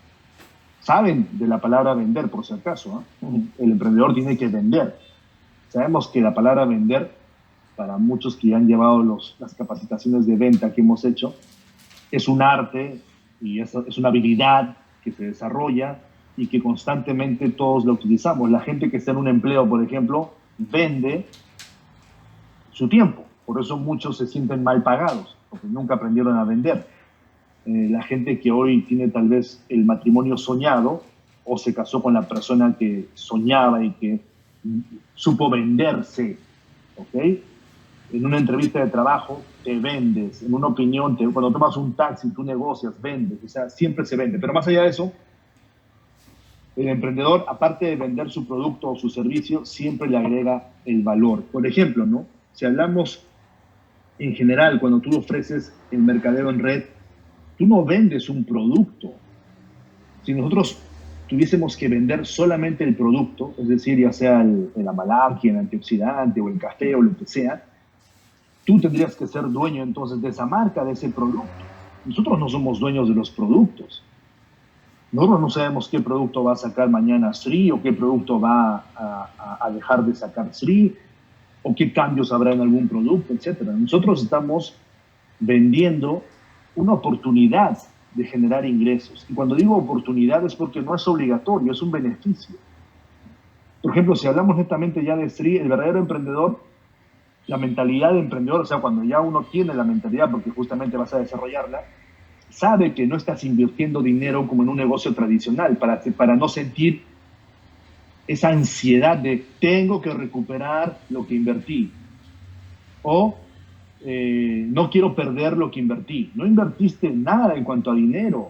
Saben de la palabra vender, por si acaso, ¿eh? El emprendedor tiene que vender. Sabemos que la palabra vender, para muchos que ya han llevado las capacitaciones de venta que hemos hecho, es un arte y es una habilidad que se desarrolla y que constantemente todos la utilizamos. La gente que está en un empleo, por ejemplo, vende su tiempo. Por eso muchos se sienten mal pagados, porque nunca aprendieron a vender. La gente que hoy tiene tal vez el matrimonio soñado o se casó con la persona que soñaba y que supo venderse, ¿ok? En una entrevista de trabajo te vendes, en una opinión, cuando tomas un taxi, tú negocias, vendes, o sea, siempre se vende. Pero más allá de eso, el emprendedor, aparte de vender su producto o su servicio, siempre le agrega el valor. Por ejemplo, ¿no? Si hablamos en general, cuando tú ofreces el mercadeo en red, tú no vendes un producto. Si nosotros tuviésemos que vender solamente el producto, es decir, ya sea el amalaje, el antioxidante o el café o lo que sea, tú tendrías que ser dueño entonces de esa marca, de ese producto. Nosotros no somos dueños de los productos. Nosotros no sabemos qué producto va a sacar mañana Sri o qué producto va a dejar de sacar Sri. o qué cambios habrá en algún producto, etcétera. Nosotros estamos vendiendo una oportunidad de generar ingresos. Y cuando digo oportunidad es porque no es obligatorio, es un beneficio. Por ejemplo, si hablamos netamente ya de Sri, el verdadero emprendedor, la mentalidad de emprendedor, o sea, cuando ya uno tiene la mentalidad, porque justamente vas a desarrollarla, sabe que no estás invirtiendo dinero como en un negocio tradicional, para no sentir esa ansiedad de tengo que recuperar lo que invertí, o no quiero perder lo que invertí. No invertiste nada en cuanto a dinero.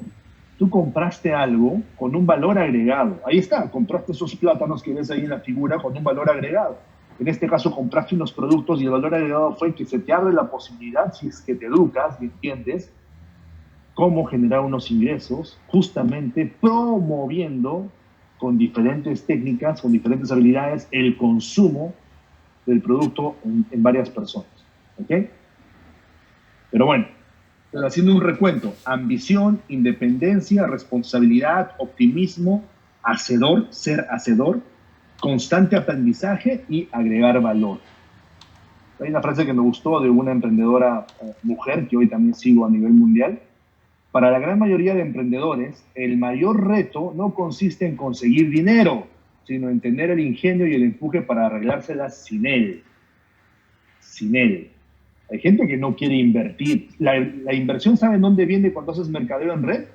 Tú compraste algo con un valor agregado. Ahí está, compraste esos plátanos que ves ahí en la figura con un valor agregado. En este caso compraste unos productos y el valor agregado fue que se te abre la posibilidad, si es que te educas y entiendes, cómo generar unos ingresos, justamente promoviendo con diferentes técnicas, con diferentes habilidades, el consumo del producto en varias personas. ¿Ok? Pero bueno, haciendo un recuento: ambición, independencia, responsabilidad, optimismo, hacedor, ser hacedor, constante aprendizaje y agregar valor. Hay una frase que me gustó de una emprendedora mujer que hoy también sigo a nivel mundial. Para la gran mayoría de emprendedores, el mayor reto no consiste en conseguir dinero, sino en tener el ingenio y el empuje para arreglárselas sin él. Sin él. Hay gente que no quiere invertir. La inversión, ¿saben dónde viene cuando haces mercadeo en red?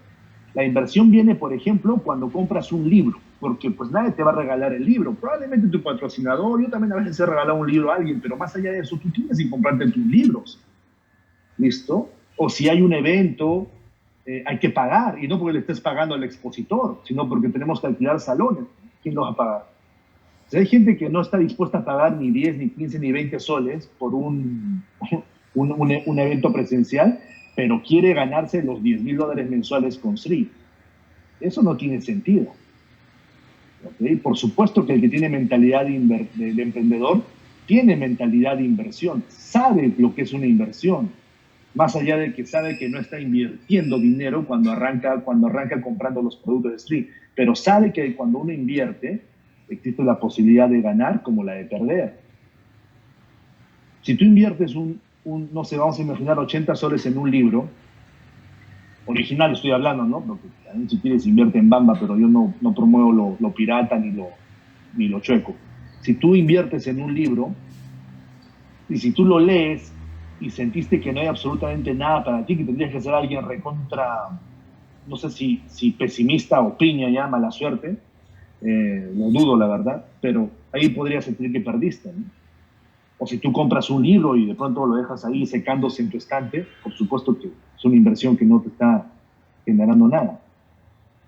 La inversión viene, por ejemplo, cuando compras un libro, porque pues nadie te va a regalar el libro. Probablemente tu patrocinador, yo también a veces he regalado un libro a alguien, pero más allá de eso, tú tienes que comprarte tus libros. ¿Listo? O si hay un evento, hay que pagar, y no porque le estés pagando al expositor, sino porque tenemos que alquilar salones. ¿Quién lo va a pagar? O sea, hay gente que no está dispuesta a pagar ni 10, ni 15, ni 20 soles por un evento presencial, pero quiere ganarse los $10,000 mensuales con Sri. Eso no tiene sentido. ¿Okay? Por supuesto que el que tiene mentalidad de emprendedor tiene mentalidad de inversión, sabe lo que es una inversión, más allá de que sabe que no está invirtiendo dinero cuando arranca comprando los productos de Sri, pero sabe que cuando uno invierte existe la posibilidad de ganar como la de perder. Si tú inviertes no sé, vamos a imaginar 80 soles en un libro, original estoy hablando, ¿no? Porque si quieres invierte en Bamba, pero yo no promuevo lo pirata ni lo chueco. Si tú inviertes en un libro y si tú lo lees y sentiste que no hay absolutamente nada para ti, que tendrías que ser alguien recontra, no sé si pesimista o piña ya, mala suerte, lo dudo la verdad, pero ahí podrías sentir que perdiste, ¿no? O si tú compras un libro y de pronto lo dejas ahí secándose en tu estante, por supuesto que es una inversión que no te está generando nada.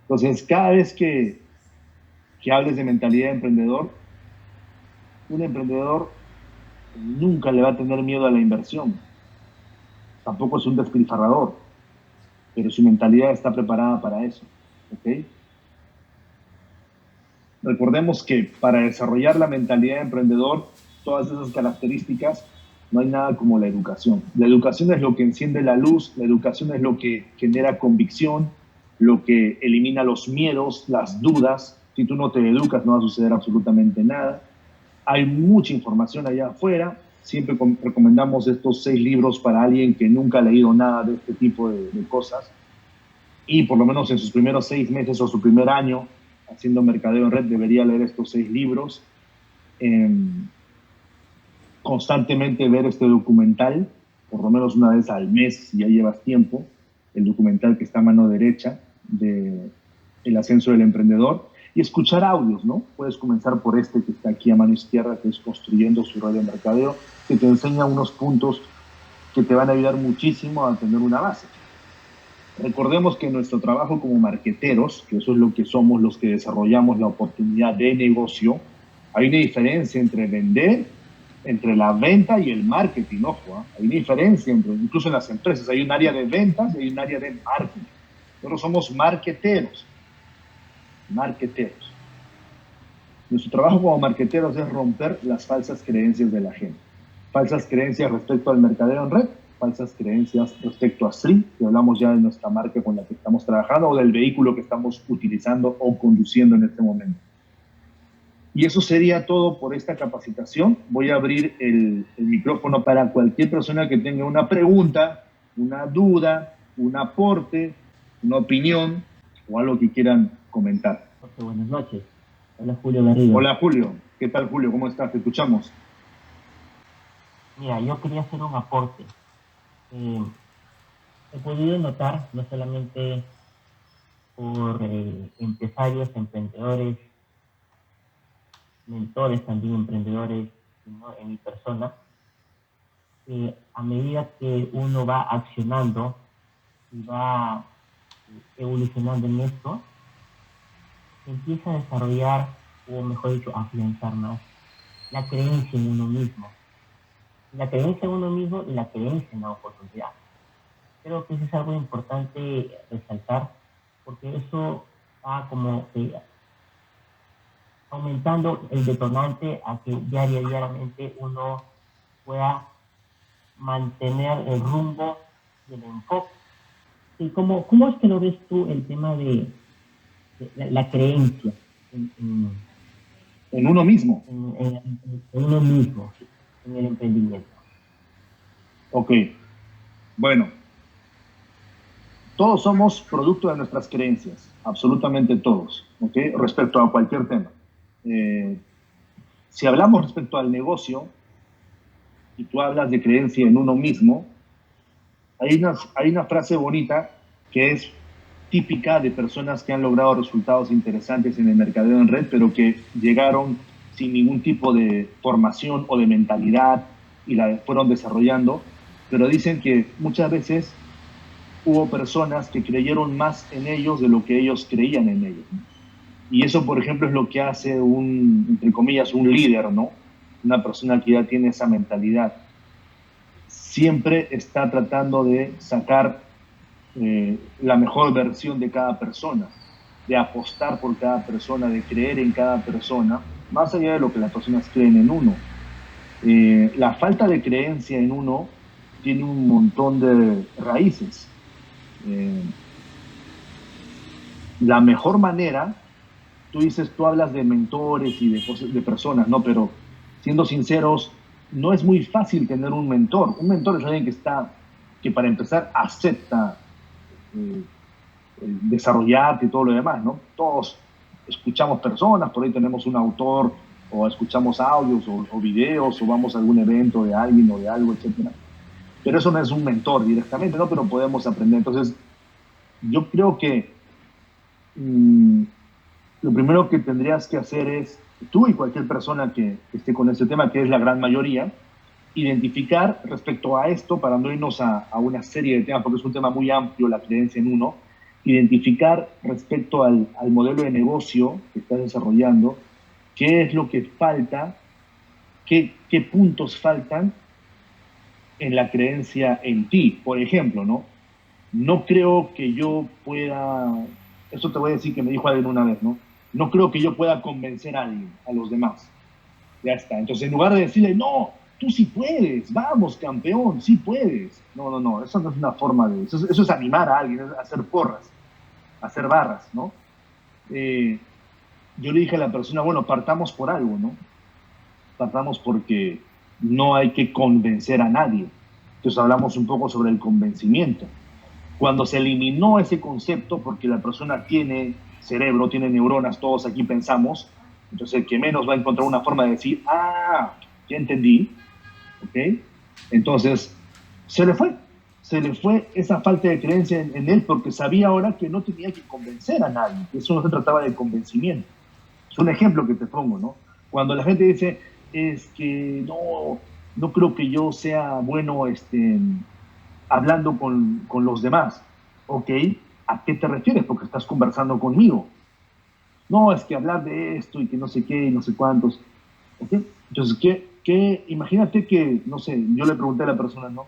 Entonces, cada vez que hables de mentalidad de emprendedor, un emprendedor nunca le va a tener miedo a la inversión. Tampoco es un despilfarrador, pero su mentalidad está preparada para eso. ¿Ok? Recordemos que para desarrollar la mentalidad de emprendedor, todas esas características, no hay nada como la educación. La educación es lo que enciende la luz, la educación es lo que genera convicción, lo que elimina los miedos, las dudas. Si tú no te educas, no va a suceder absolutamente nada. Hay mucha información allá afuera. Siempre recomendamos estos 6 libros para alguien que nunca ha leído nada de este tipo de cosas. Y por lo menos en sus primeros 6 meses o su primer año haciendo mercadeo en red debería leer estos 6 libros. Constantemente ver este documental, por lo menos una vez al mes, si ya llevas tiempo, el documental que está a mano derecha de El ascenso del emprendedor, y escuchar audios, ¿no? Puedes comenzar por este que está aquí a mano izquierda, que es Construyendo su red de mercadeo, que te enseña unos puntos que te van a ayudar muchísimo a tener una base. Recordemos que nuestro trabajo como marqueteros, que eso es lo que somos los que desarrollamos la oportunidad de negocio, hay una diferencia entre vender, entre la venta y el marketing, ojo, ¿eh? Hay una diferencia, incluso en las empresas, hay un área de ventas y hay un área de marketing. Nosotros somos marqueteros. Nuestro trabajo como marqueteros es romper las falsas creencias de la gente. Falsas creencias respecto al mercadeo en red, falsas creencias respecto a Sri, que hablamos ya de nuestra marca con la que estamos trabajando, o del vehículo que estamos utilizando o conduciendo en este momento. Y eso sería todo por esta capacitación. Voy a abrir el micrófono para cualquier persona que tenga una pregunta, una duda, un aporte, una opinión o algo que quieran comentar. José, buenas noches. Hola, Julio Garrido. Hola, Julio. ¿Qué tal, Julio? ¿Cómo estás? Te escuchamos. Mira, yo quería hacer un aporte. He podido notar, no solamente por empresarios, emprendedores, mentores también emprendedores, sino en mi persona, que a medida que uno va accionando y va evolucionando en esto, se empieza a desarrollar, o mejor dicho, a afianzar más la creencia en uno mismo. La creencia en uno mismo y la creencia en la oportunidad. Creo que eso es algo importante resaltar, porque eso va como aumentando el detonante a que diariamente uno pueda mantener el rumbo y el enfoque. ¿Y cómo es que lo ves tú el tema de la creencia en uno mismo? En uno mismo, sí, en el emprendimiento. Ok. Bueno, todos somos producto de nuestras creencias, absolutamente todos, ¿ok? Respecto a cualquier tema. Si hablamos respecto al negocio y tú hablas de creencia en uno mismo, hay una frase bonita que es típica de personas que han logrado resultados interesantes en el mercadeo en red, pero que llegaron sin ningún tipo de formación o de mentalidad y la fueron desarrollando, pero dicen que muchas veces hubo personas que creyeron más en ellos de lo que ellos creían en ellos. Y eso, por ejemplo, es lo que hace entre comillas, un líder, ¿no? Una persona que ya tiene esa mentalidad. Siempre está tratando de sacar la mejor versión de cada persona, de apostar por cada persona, de creer en cada persona, más allá de lo que las personas creen en uno. La falta de creencia en uno tiene un montón de raíces. La mejor manera, tú hablas de mentores y de personas, ¿no? Pero siendo sinceros, no es muy fácil tener un mentor. Un mentor es alguien que para empezar acepta desarrollarte y todo lo demás, ¿no? Todos escuchamos personas, por ahí tenemos un autor, o escuchamos audios o videos, o vamos a algún evento de alguien o de algo, etcétera. Pero eso no es un mentor directamente, ¿no? Pero podemos aprender. Entonces, yo creo que lo primero que tendrías que hacer es, tú y cualquier persona que esté con este tema, que es la gran mayoría, identificar respecto a esto, para no irnos a una serie de temas, porque es un tema muy amplio, la creencia en uno, identificar respecto al modelo de negocio que estás desarrollando, qué es lo que falta, qué puntos faltan en la creencia en ti. Por ejemplo, ¿no? No creo que yo pueda, esto te voy a decir que me dijo alguien una vez, ¿no? No creo que yo pueda convencer a alguien, a los demás. Ya está. Entonces, en lugar de decirle, no, tú sí puedes, vamos, campeón, sí puedes. No, eso no es una forma de, eso es animar a alguien, es hacer porras, hacer barras, ¿no? Yo le dije a la persona, bueno, partamos por algo, ¿no? Partamos porque no hay que convencer a nadie. Entonces hablamos un poco sobre el convencimiento. Cuando se eliminó ese concepto, porque la persona tiene cerebro, tiene neuronas, todos aquí pensamos, entonces el que menos va a encontrar una forma de decir, ya entendí, ¿ok? Entonces se le fue esa falta de creencia en él, porque sabía ahora que no tenía que convencer a nadie, que eso no se trataba de convencimiento. Es un ejemplo que te pongo, ¿no? Cuando la gente dice, es que no creo que yo sea bueno hablando con los demás. Ok, ¿a qué te refieres? Porque estás conversando conmigo. No, es que hablar de esto y que no sé qué y no sé cuántos. ¿Okay? Entonces, imagínate que, no sé, yo le pregunté a la persona, ¿no?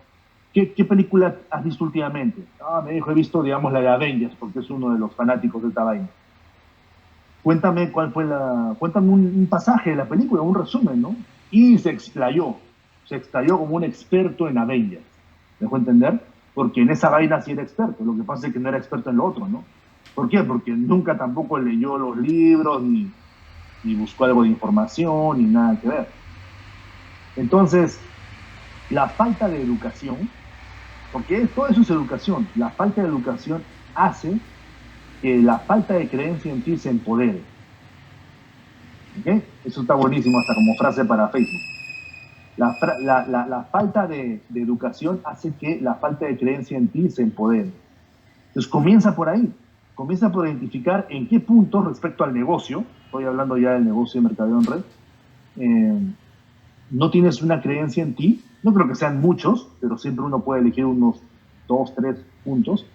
¿Qué película has visto últimamente? Me dijo, he visto, digamos, la de Avengers, porque es uno de los fanáticos de esta vaina. Cuéntame cuéntame un pasaje de la película, un resumen, ¿no? Y se explayó como un experto en Avengers. ¿Me dejó entender? Porque en esa vaina sí era experto, lo que pasa es que no era experto en lo otro, ¿no? ¿Por qué? Porque nunca tampoco leyó los libros, ni buscó algo de información, ni nada que ver. Entonces, la falta de educación, porque todo eso es educación, la falta de educación hace que la falta de creencia en ti se empodere. ¿Okay? Eso está buenísimo hasta como frase para Facebook. La falta de educación hace que la falta de creencia en ti se empodere. Entonces comienza por ahí, comienza por identificar en qué punto respecto al negocio, estoy hablando ya del negocio de mercadeo en red, no tienes una creencia en ti. No creo que sean muchos, pero siempre uno puede elegir unos 2, 3 puntos,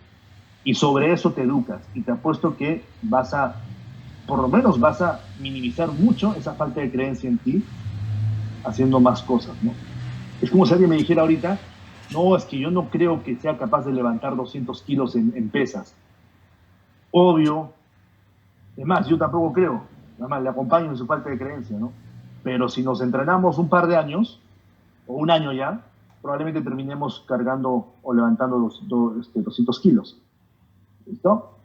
y sobre eso te educas, y te apuesto que por lo menos vas a minimizar mucho esa falta de creencia en ti haciendo más cosas, ¿no? Es como si alguien me dijera ahorita, no, es que yo no creo que sea capaz de levantar 200 kilos en pesas. Obvio. Es más, yo tampoco creo. Además, le acompaño en su falta de creencia, ¿no? Pero si nos entrenamos un par de años, o un año ya, probablemente terminemos cargando o levantando 200 kilos. ¿Listo?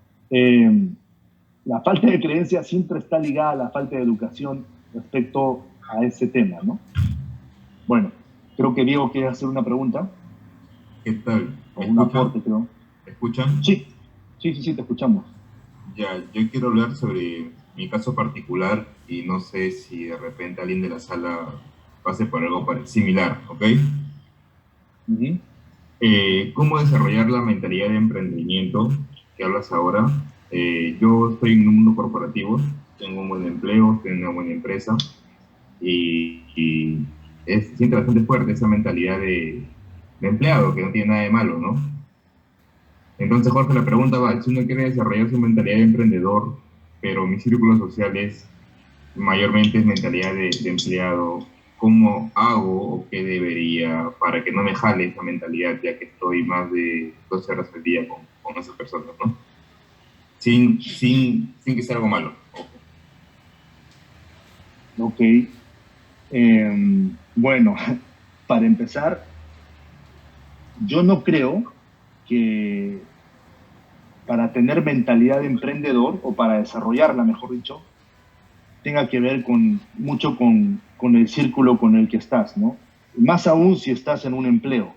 La falta de creencia siempre está ligada a la falta de educación respecto a ese tema, ¿no? Bueno, creo que Diego quiere hacer una pregunta. ¿Qué tal? O un aporte, creo. ¿Me escuchan? Sí, te escuchamos. Ya, yo quiero hablar sobre mi caso particular y no sé si de repente alguien de la sala pase por algo similar, ¿ok? Uh-huh. ¿Cómo desarrollar la mentalidad de emprendimiento que hablas ahora? Yo estoy en un mundo corporativo, tengo un buen empleo, tengo una buena empresa y siento bastante fuerte esa mentalidad de empleado, que no tiene nada de malo, ¿no? Entonces, Jorge, la pregunta va, si uno quiere desarrollar su mentalidad de emprendedor, pero mi círculo social es mayormente mentalidad de empleado, ¿cómo hago o qué debería para que no me jale esa mentalidad, ya que estoy más de 12 horas al día con esas personas, ¿no? Sin que sea algo malo. Ok. Bueno, para empezar, yo no creo que para tener mentalidad de emprendedor, o para desarrollarla, mejor dicho, tenga que ver mucho con el círculo con el que estás, ¿no? Más aún si estás en un empleo.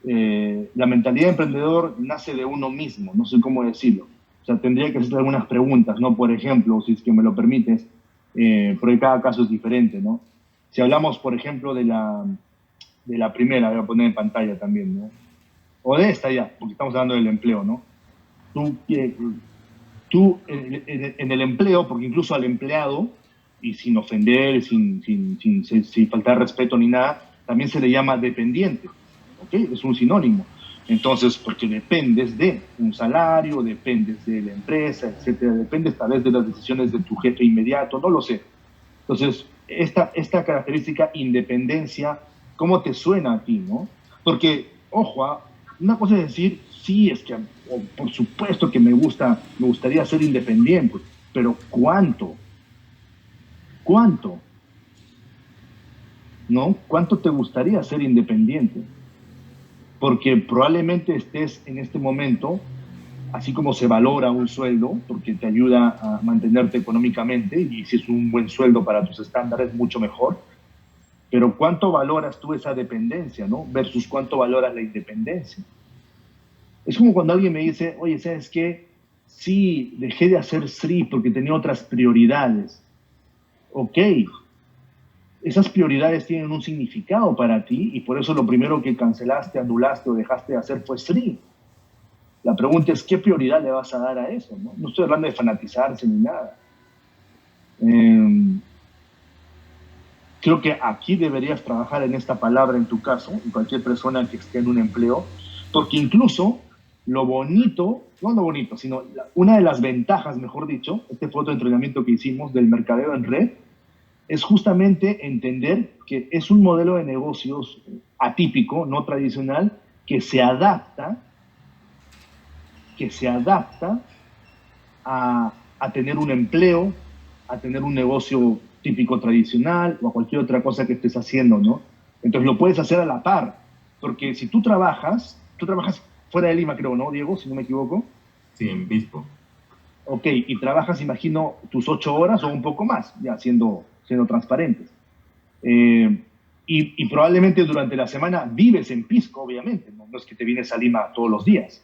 La mentalidad de emprendedor nace de uno mismo, no sé cómo decirlo. O sea, tendría que hacer algunas preguntas, ¿no? Por ejemplo, si es que me lo permites, porque cada caso es diferente, ¿no? Si hablamos, por ejemplo, de la primera, voy a poner en pantalla también, ¿no? O de esta ya, porque estamos hablando del empleo, ¿no? Tú en el empleo, porque incluso al empleado, y sin ofender, sin faltar respeto ni nada, también se le llama dependiente, ¿ok? Es un sinónimo. Entonces, porque dependes de un salario, dependes de la empresa, etcétera, dependes tal vez de las decisiones de tu jefe inmediato, no lo sé. Entonces, esta característica, independencia, ¿cómo te suena a ti, no? Porque, ojo, una cosa es decir, sí, es que por supuesto que me gustaría ser independiente, pero ¿cuánto? ¿Cuánto? ¿No? ¿Cuánto te gustaría ser independiente? Porque probablemente estés en este momento, así como se valora un sueldo, porque te ayuda a mantenerte económicamente, y si es un buen sueldo para tus estándares, mucho mejor. Pero ¿cuánto valoras tú esa dependencia, no? Versus ¿cuánto valoras la independencia? Es como cuando alguien me dice, oye, ¿sabes qué? Sí, dejé de hacer Sri porque tenía otras prioridades. Ok, esas prioridades tienen un significado para ti y por eso lo primero que cancelaste, anulaste o dejaste de hacer fue Sri. La pregunta es, ¿qué prioridad le vas a dar a eso? No estoy hablando de fanatizarse ni nada. Creo que aquí deberías trabajar en esta palabra en tu caso, en cualquier persona que esté en un empleo, porque incluso lo bonito, no lo bonito, sino una de las ventajas, mejor dicho, este fue otro entrenamiento que hicimos del mercadeo en red, es justamente entender que es un modelo de negocios atípico, no tradicional, que se adapta a tener un empleo, a tener un negocio típico tradicional o a cualquier otra cosa que estés haciendo, ¿no? Entonces lo puedes hacer a la par, porque si tú trabajas fuera de Lima, creo, ¿no, Diego? Si no me equivoco. Sí, en Pisco. Ok, y trabajas, imagino, tus 8 horas o un poco más, ya siendo transparentes. Y probablemente durante la semana vives en Pisco, obviamente, ¿no? No es que te vienes a Lima todos los días.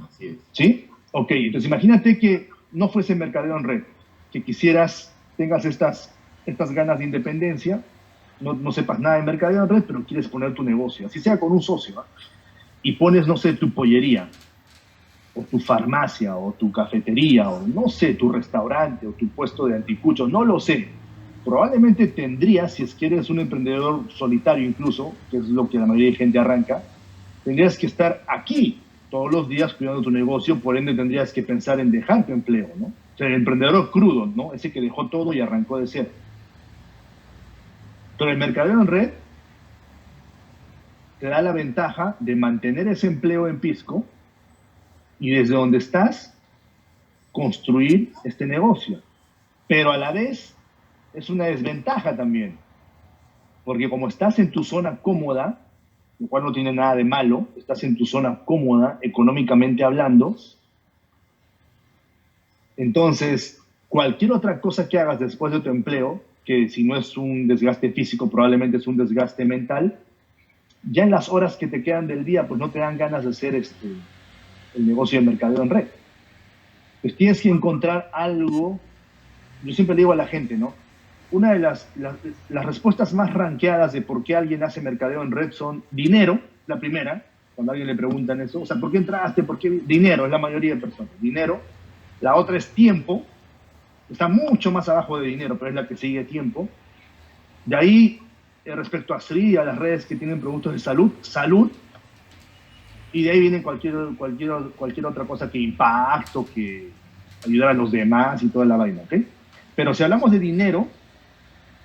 Así es. ¿Sí? Ok, entonces imagínate que no fuese mercadeo en red, que tengas estas ganas de independencia, no sepas nada de mercadeo en red, pero quieres poner tu negocio, así sea con un socio, ¿no? Y pones, no sé, tu pollería, o tu farmacia, o tu cafetería, o no sé, tu restaurante, o tu puesto de anticuchos, no lo sé. Probablemente tendrías, si es que eres un emprendedor solitario incluso, que es lo que la mayoría de gente arranca, tendrías que estar aquí todos los días cuidando tu negocio, por ende tendrías que pensar en dejar tu empleo, ¿no? O sea, el emprendedor crudo, ¿no? Ese que dejó todo y arrancó de cero. Pero el mercadeo en red te da la ventaja de mantener ese empleo en Pisco y desde donde estás construir este negocio. Pero a la vez es una desventaja también, porque como estás en tu zona cómoda, lo cual no tiene nada de malo, estás en tu zona cómoda económicamente hablando, entonces cualquier otra cosa que hagas después de tu empleo, que si no es un desgaste físico, probablemente es un desgaste mental, ya en las horas que te quedan del día, pues no te dan ganas de hacer el negocio de mercadeo en red. Pues tienes que encontrar algo. Yo siempre le digo a la gente, ¿no? Una de las respuestas más rankeadas de por qué alguien hace mercadeo en red son dinero, la primera, cuando a alguien le preguntan eso, o sea, ¿por qué entraste? ¿Por qué? Dinero, es la mayoría de personas, dinero. La otra es tiempo, está mucho más abajo de dinero, pero es la que sigue tiempo. De ahí, respecto a Sri, a las redes que tienen productos de salud, y de ahí viene cualquier otra cosa que impacto, que ayudar a los demás y toda la vaina, ¿ok? Pero si hablamos de dinero,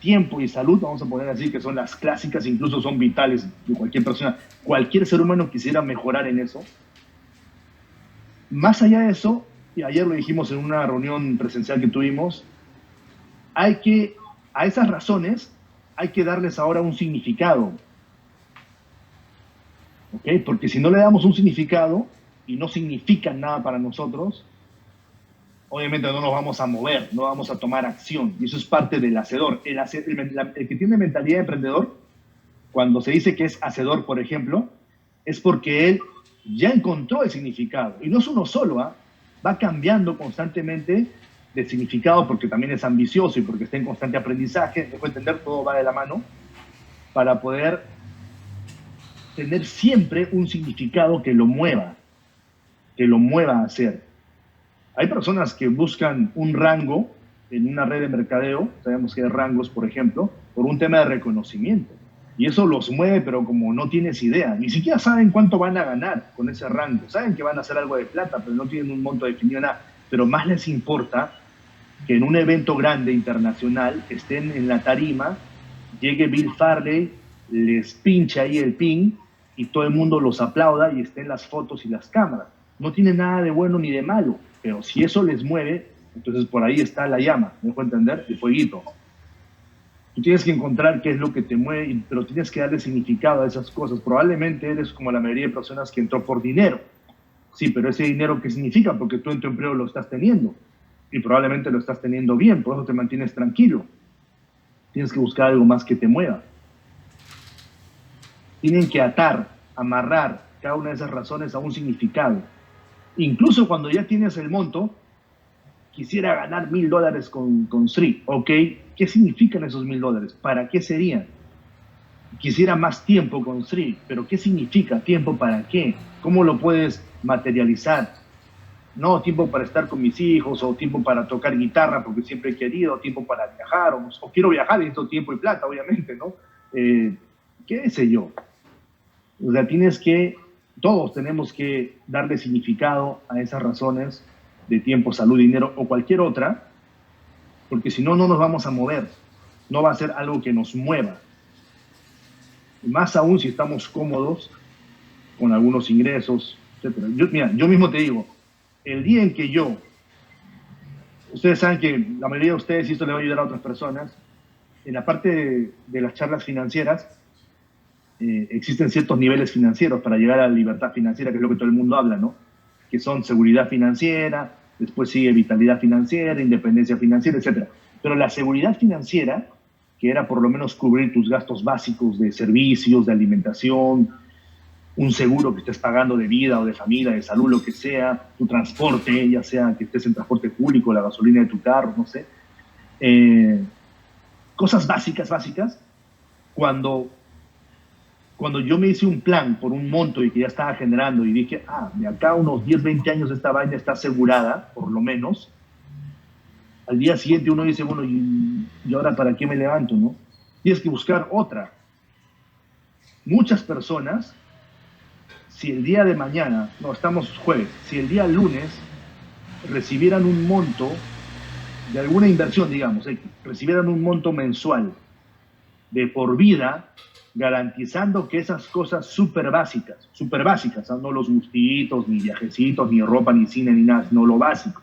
tiempo y salud, vamos a poner así, que son las clásicas, incluso son vitales de cualquier persona, cualquier ser humano quisiera mejorar en eso. Más allá de eso, y ayer lo dijimos en una reunión presencial que tuvimos, a esas razones hay que darles ahora un significado, ¿ok? Porque si no le damos un significado y no significan nada para nosotros, obviamente no nos vamos a mover, no vamos a tomar acción. Y eso es parte del hacedor. El que tiene mentalidad de emprendedor, cuando se dice que es hacedor, por ejemplo, es porque él ya encontró el significado. Y no es uno solo, ¿eh? Va cambiando constantemente de significado porque también es ambicioso y porque está en constante aprendizaje. Dejo entender, todo va de la mano para poder tener siempre un significado que lo mueva a hacer. Hay personas que buscan un rango en una red de mercadeo, sabemos que hay rangos, por ejemplo, por un tema de reconocimiento. Y eso los mueve, pero como no tienes idea, ni siquiera saben cuánto van a ganar con ese rango. Saben que van a hacer algo de plata, pero no tienen un monto definido nada. Pero más les importa que en un evento grande internacional estén en la tarima, llegue Bill Farley, les pinche ahí el ping y todo el mundo los aplauda y estén las fotos y las cámaras. No tiene nada de bueno ni de malo, pero si eso les mueve, entonces por ahí está la llama, ¿me dejo entender? El fueguito. Tú tienes que encontrar qué es lo que te mueve, pero tienes que darle significado a esas cosas. Probablemente eres como la mayoría de personas que entró por dinero. Sí, pero ese dinero, ¿qué significa? Porque tú en tu empleo lo estás teniendo y probablemente lo estás teniendo bien, por eso te mantienes tranquilo. Tienes que buscar algo más que te mueva. Tienen que amarrar cada una de esas razones a un significado. Incluso cuando ya tienes el monto, quisiera ganar $1,000 con Sri, ¿ok? ¿Qué significan esos $1,000? ¿Para qué serían? Quisiera más tiempo con Sri, pero ¿qué significa tiempo para qué? ¿Cómo lo puedes materializar? No, tiempo para estar con mis hijos, o tiempo para tocar guitarra porque siempre he querido, o tiempo para viajar, o quiero viajar y necesito tiempo y plata, obviamente, ¿no? ¿Qué sé yo? O sea, todos tenemos que darle significado a esas razones de tiempo, salud, dinero o cualquier otra, porque si no, no nos vamos a mover. No va a ser algo que nos mueva. Y más aún si estamos cómodos con algunos ingresos, etc. Mira, yo mismo te digo, el día en que ustedes saben que la mayoría de ustedes, y esto le va a ayudar a otras personas, en la parte de las charlas financieras, existen ciertos niveles financieros para llegar a la libertad financiera, que es lo que todo el mundo habla, ¿no? Que son seguridad financiera, después sigue vitalidad financiera, independencia financiera, etc. Pero la seguridad financiera, que era por lo menos cubrir tus gastos básicos de servicios, de alimentación, un seguro que estés pagando de vida o de familia, de salud, lo que sea, tu transporte, ya sea que estés en transporte público, la gasolina de tu carro, no sé. Cosas básicas, cuando yo me hice un plan por un monto y que ya estaba generando y dije, de acá a unos 10, 20 años esta vaina está asegurada, por lo menos, al día siguiente uno dice, bueno, ¿y ahora para qué me levanto, no? Tienes que buscar otra. Muchas personas, si el día de mañana, no, estamos jueves, si el día lunes recibieran un monto de alguna inversión, digamos, recibieran un monto mensual de por vida, garantizando que esas cosas súper básicas, no los gustitos, ni viajecitos, ni ropa, ni cine, ni nada, sino lo básico,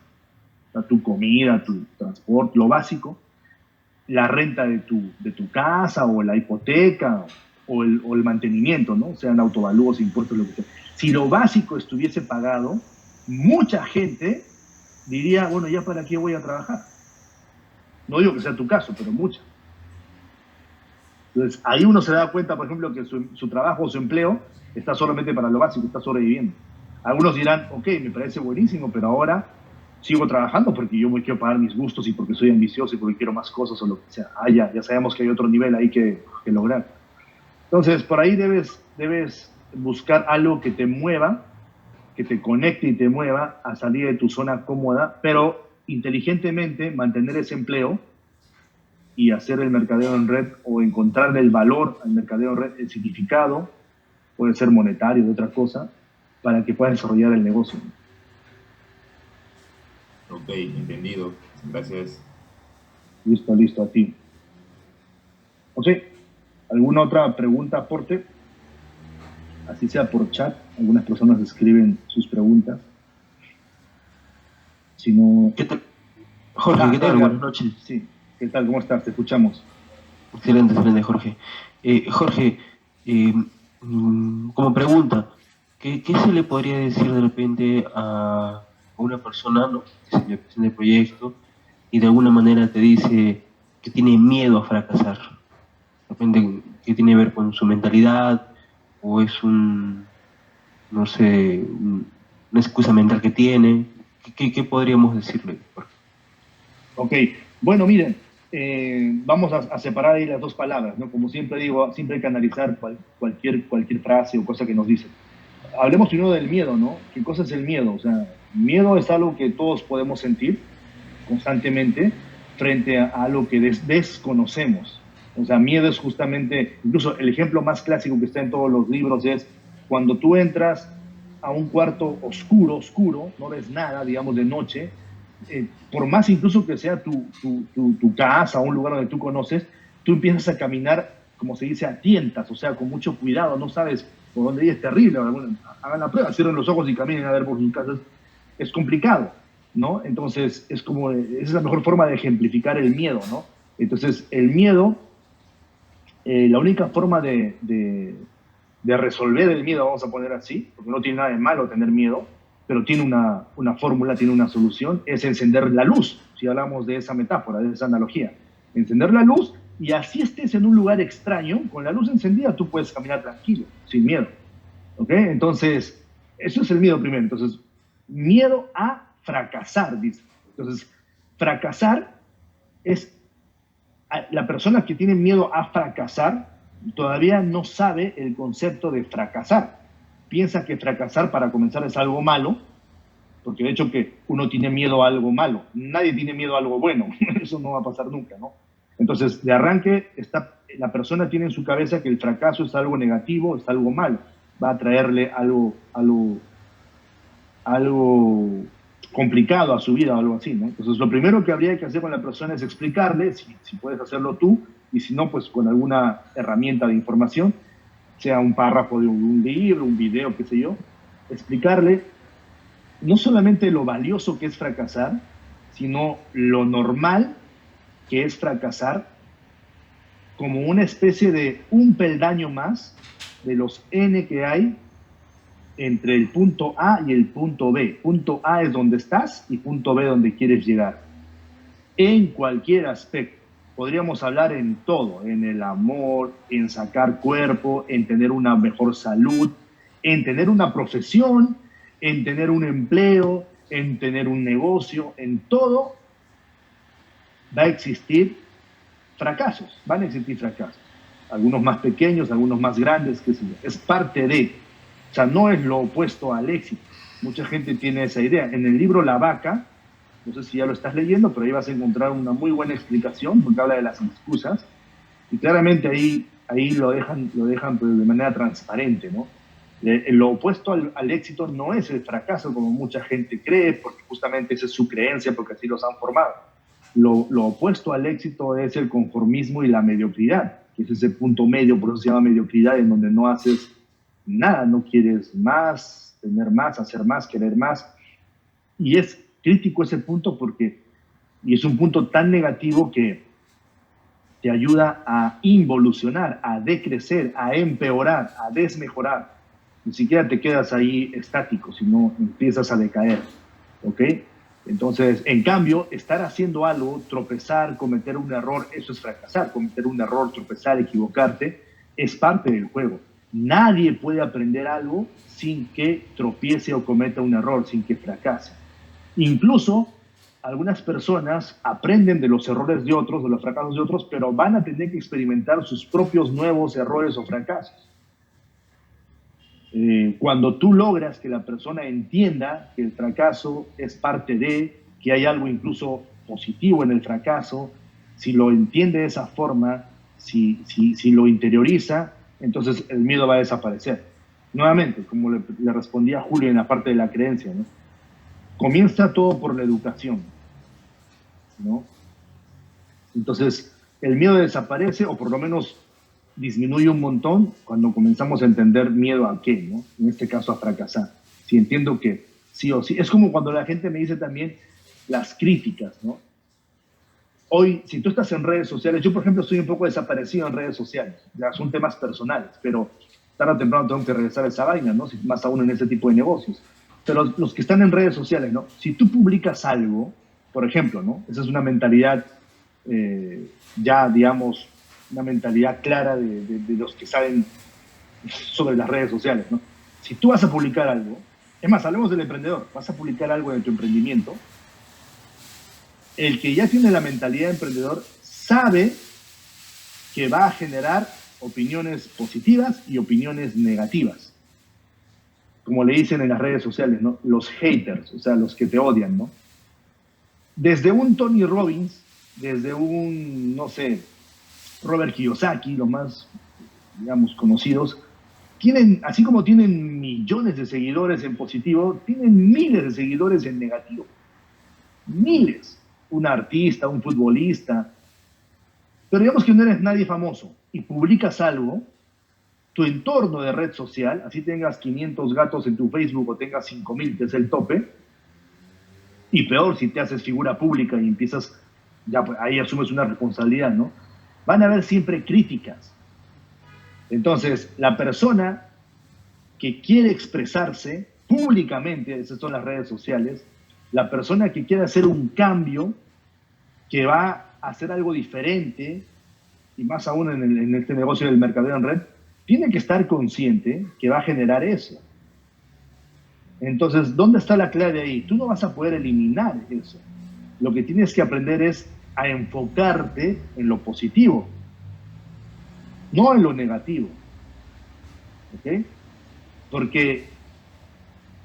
o sea, tu comida, tu transporte, lo básico, la renta de tu casa o la hipoteca o el mantenimiento, ¿no? Sean autovalúos, impuestos, lo que sea. Si lo básico estuviese pagado, mucha gente diría, bueno, ¿ya para qué voy a trabajar? No digo que sea tu caso, pero mucha. Entonces, ahí uno se da cuenta, por ejemplo, que su trabajo o su empleo está solamente para lo básico, está sobreviviendo. Algunos dirán, ok, me parece buenísimo, pero ahora sigo trabajando porque yo me quiero pagar mis gustos y porque soy ambicioso y porque quiero más cosas o lo que sea. Ya sabemos que hay otro nivel ahí que lograr. Entonces, por ahí debes buscar algo que te mueva, que te conecte y te mueva a salir de tu zona cómoda, pero inteligentemente mantener ese empleo y hacer el mercadeo en red o encontrarle el valor al mercadeo en red, el significado, puede ser monetario, de otra cosa, para que puedas desarrollar el negocio. Ok, entendido. Gracias. Listo, a ti. José, ¿alguna otra pregunta, aporte? Así sea por chat, algunas personas escriben sus preguntas. Si no... ¿Qué tal? Jorge, ¿qué tal? Edgar. Buenas noches. Sí, ¿qué tal? ¿Cómo estás? Te escuchamos. Excelente, Jorge. Jorge, como pregunta, ¿qué se le podría decir de repente a una persona, ¿no?, que se le presenta el proyecto y de alguna manera te dice que tiene miedo a fracasar? De repente, ¿qué tiene que ver con su mentalidad? ¿O es no sé, una excusa mental que tiene? ¿Qué podríamos decirle, Jorge? Ok, bueno, miren, vamos a separar ahí las dos palabras, ¿no? Como siempre digo, siempre hay que analizar cualquier frase o cosa que nos dicen. Hablemos primero del miedo, ¿no? ¿Qué cosa es el miedo? O sea, miedo es algo que todos podemos sentir constantemente frente a algo que desconocemos. O sea, miedo es justamente, incluso el ejemplo más clásico que está en todos los libros es cuando tú entras a un cuarto oscuro, no ves nada, digamos, de noche, por más incluso que sea tu casa o un lugar donde tú conoces, tú empiezas a caminar, como se dice, a tientas, o sea, con mucho cuidado, no sabes por dónde ir, es terrible. Bueno, hagan la prueba, cierren los ojos y caminen a ver por sus casas, es complicado, ¿no? Entonces, esa es la mejor forma de ejemplificar el miedo, ¿no? Entonces, el miedo, la única forma de resolver el miedo, vamos a poner así, porque no tiene nada de malo tener miedo, pero tiene una fórmula, tiene una solución, es encender la luz, si hablamos de esa metáfora, de esa analogía. Encender la luz y así estés en un lugar extraño, con la luz encendida tú puedes caminar tranquilo, sin miedo. ¿Ok? Entonces, eso es el miedo primero. Entonces, miedo a fracasar, dice. Entonces, fracasar es la persona que tiene miedo a fracasar todavía no sabe el concepto de fracasar. Piensa que fracasar para comenzar es algo malo, porque de hecho que uno tiene miedo a algo malo. Nadie tiene miedo a algo bueno. Eso no va a pasar nunca, ¿no? Entonces, de arranque, la persona tiene en su cabeza que el fracaso es algo negativo, es algo malo. Va a traerle algo complicado a su vida o algo así, ¿no? Entonces, lo primero que habría que hacer con la persona es explicarle, si puedes hacerlo tú, y si no, pues con alguna herramienta de información, sea un párrafo de un libro, un video, qué sé yo, explicarle no solamente lo valioso que es fracasar, sino lo normal que es fracasar, como una especie de un peldaño más de los N que hay entre el punto A y el punto B. Punto A es donde estás y punto B donde quieres llegar. En cualquier aspecto. Podríamos hablar en todo, en el amor, en sacar cuerpo, en tener una mejor salud, en tener una profesión, en tener un empleo, en tener un negocio, en todo va a existir fracasos, van a existir fracasos. Algunos más pequeños, algunos más grandes, qué sé yo. Es parte de, o sea, no es lo opuesto al éxito. Mucha gente tiene esa idea. En el libro La Vaca, no sé si ya lo estás leyendo, pero ahí vas a encontrar una muy buena explicación porque habla de las excusas y claramente ahí lo dejan pues, de manera transparente, ¿no? Lo opuesto al éxito no es el fracaso como mucha gente cree, porque justamente esa es su creencia, porque así los han formado. Lo opuesto al éxito es el conformismo y la mediocridad, que es ese punto medio, por eso se llama mediocridad, en donde no haces nada, no quieres más, tener más, hacer más, querer más. Y es crítico ese punto y es un punto tan negativo que te ayuda a involucionar, a decrecer, a empeorar, a desmejorar. Ni siquiera te quedas ahí estático, sino empiezas a decaer, ¿ok? Entonces, en cambio, estar haciendo algo, tropezar, cometer un error, eso es fracasar. Cometer un error, tropezar, equivocarte, es parte del juego. Nadie puede aprender algo sin que tropiece o cometa un error, sin que fracase. Incluso, algunas personas aprenden de los errores de otros, de los fracasos de otros, pero van a tener que experimentar sus propios nuevos errores o fracasos. Cuando tú logras que la persona entienda que el fracaso es parte de, que hay algo incluso positivo en el fracaso, si lo entiende de esa forma, si lo interioriza, entonces el miedo va a desaparecer. Nuevamente, como le respondía a Julio en la parte de la creencia, ¿no? Comienza todo por la educación, ¿no? Entonces, el miedo desaparece, o por lo menos disminuye un montón cuando comenzamos a entender miedo a qué, ¿no? En este caso a fracasar. Si entiendo que sí o sí. Es como cuando la gente me dice también las críticas, ¿no? Hoy, si tú estás en redes sociales, yo por ejemplo estoy un poco desaparecido en redes sociales, ya son temas personales, pero tarde o temprano tengo que regresar a esa vaina, ¿no? Más aún en ese tipo de negocios. Pero los que están en redes sociales, ¿no? Si tú publicas algo, por ejemplo, ¿no? Esa es una mentalidad ya, digamos, una mentalidad clara de los que saben sobre las redes sociales, ¿no? Si tú vas a publicar algo, es más, hablemos del emprendedor, vas a publicar algo en tu emprendimiento, el que ya tiene la mentalidad de emprendedor sabe que va a generar opiniones positivas y opiniones negativas. Como le dicen en las redes sociales, ¿no? Los haters, o sea, los que te odian, ¿no? Desde un Tony Robbins, desde un, no sé, Robert Kiyosaki, los más, digamos, conocidos, tienen, así como tienen millones de seguidores en positivo, tienen miles de seguidores en negativo. Miles. Un artista, un futbolista. Pero digamos que no eres nadie famoso y publicas algo, tu entorno de red social, así tengas 500 gatos en tu Facebook o tengas 5.000, que es el tope, y peor si te haces figura pública y empiezas, ya ahí asumes una responsabilidad, ¿no? Van a haber siempre críticas. Entonces, la persona que quiere expresarse públicamente, esas son las redes sociales, la persona que quiere hacer un cambio, que va a hacer algo diferente, y más aún en este negocio del mercadeo en red, tiene que estar consciente que va a generar eso. Entonces, ¿dónde está la clave ahí? Tú no vas a poder eliminar eso. Lo que tienes que aprender es a enfocarte en lo positivo, no en lo negativo. ¿Ok? Porque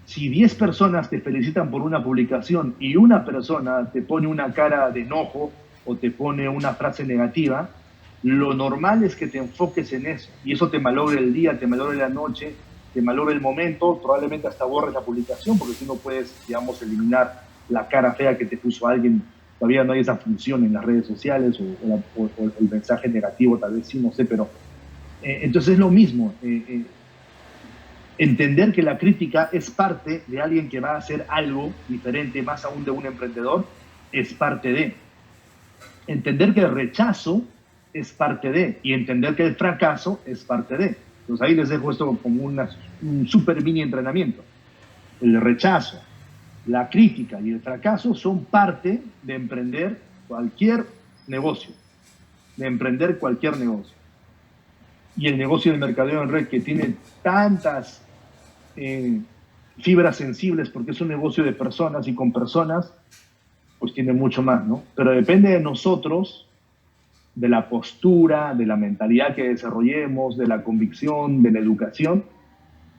si 10 personas te felicitan por una publicación y una persona te pone una cara de enojo o te pone una frase negativa, lo normal es que te enfoques en eso y eso te malogre el día, te malogre la noche, te malogre el momento, probablemente hasta borres la publicación porque tú no puedes, digamos, eliminar la cara fea que te puso alguien. Todavía no hay esa función en las redes sociales o el mensaje negativo, tal vez sí, no sé, pero entonces es lo mismo. Entender que la crítica es parte de alguien que va a hacer algo diferente, más aún de un emprendedor, es parte de. Entender que el rechazo es parte de, y entender que el fracaso es parte de. Entonces ahí les dejo esto como un super mini entrenamiento. El rechazo, la crítica y el fracaso son parte de emprender cualquier negocio, Y el negocio del mercadeo en red, que tiene tantas fibras sensibles, porque es un negocio de personas y con personas, pues tiene mucho más, ¿no? Pero depende de nosotros, de la postura, de la mentalidad que desarrollemos, de la convicción, de la educación,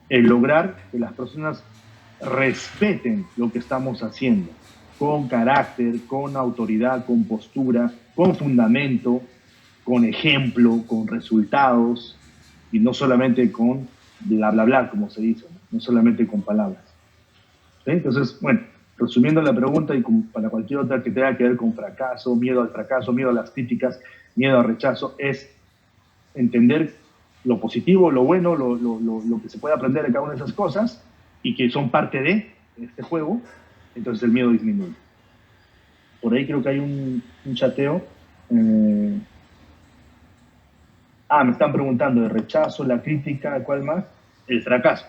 el lograr que las personas respeten lo que estamos haciendo, con carácter, con autoridad, con postura, con fundamento, con ejemplo, con resultados, y no solamente con bla, bla, bla, como se dice, no solamente con palabras. ¿Sí? Entonces, bueno, resumiendo la pregunta y para cualquier otra que tenga que ver con fracaso, miedo al fracaso, miedo a las críticas, miedo al rechazo, es entender lo positivo, lo bueno, lo que se puede aprender de cada una de esas cosas y que son parte de este juego, entonces el miedo disminuye. Por ahí creo que hay un chateo. Me están preguntando de rechazo, la crítica, ¿cuál más? El fracaso.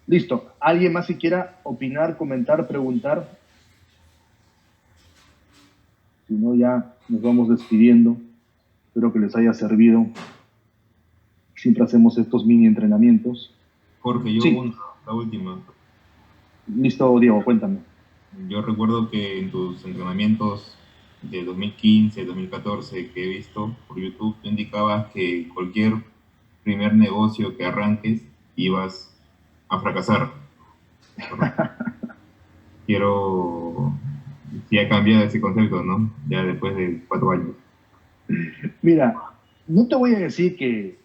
Listo. ¿Alguien más si quiera opinar, comentar, preguntar? Si no, ya nos vamos despidiendo. Espero que les haya servido. Siempre hacemos estos mini entrenamientos. Jorge, yo Sí. la última. Listo, Diego, cuéntame. Yo recuerdo que en tus entrenamientos de 2015, 2014 que he visto por YouTube, tú indicabas que cualquier primer negocio que arranques ibas a fracasar. Quiero... Si ha cambiado ese concepto, ¿no? Ya después de 4 años. Mira, no te voy a decir que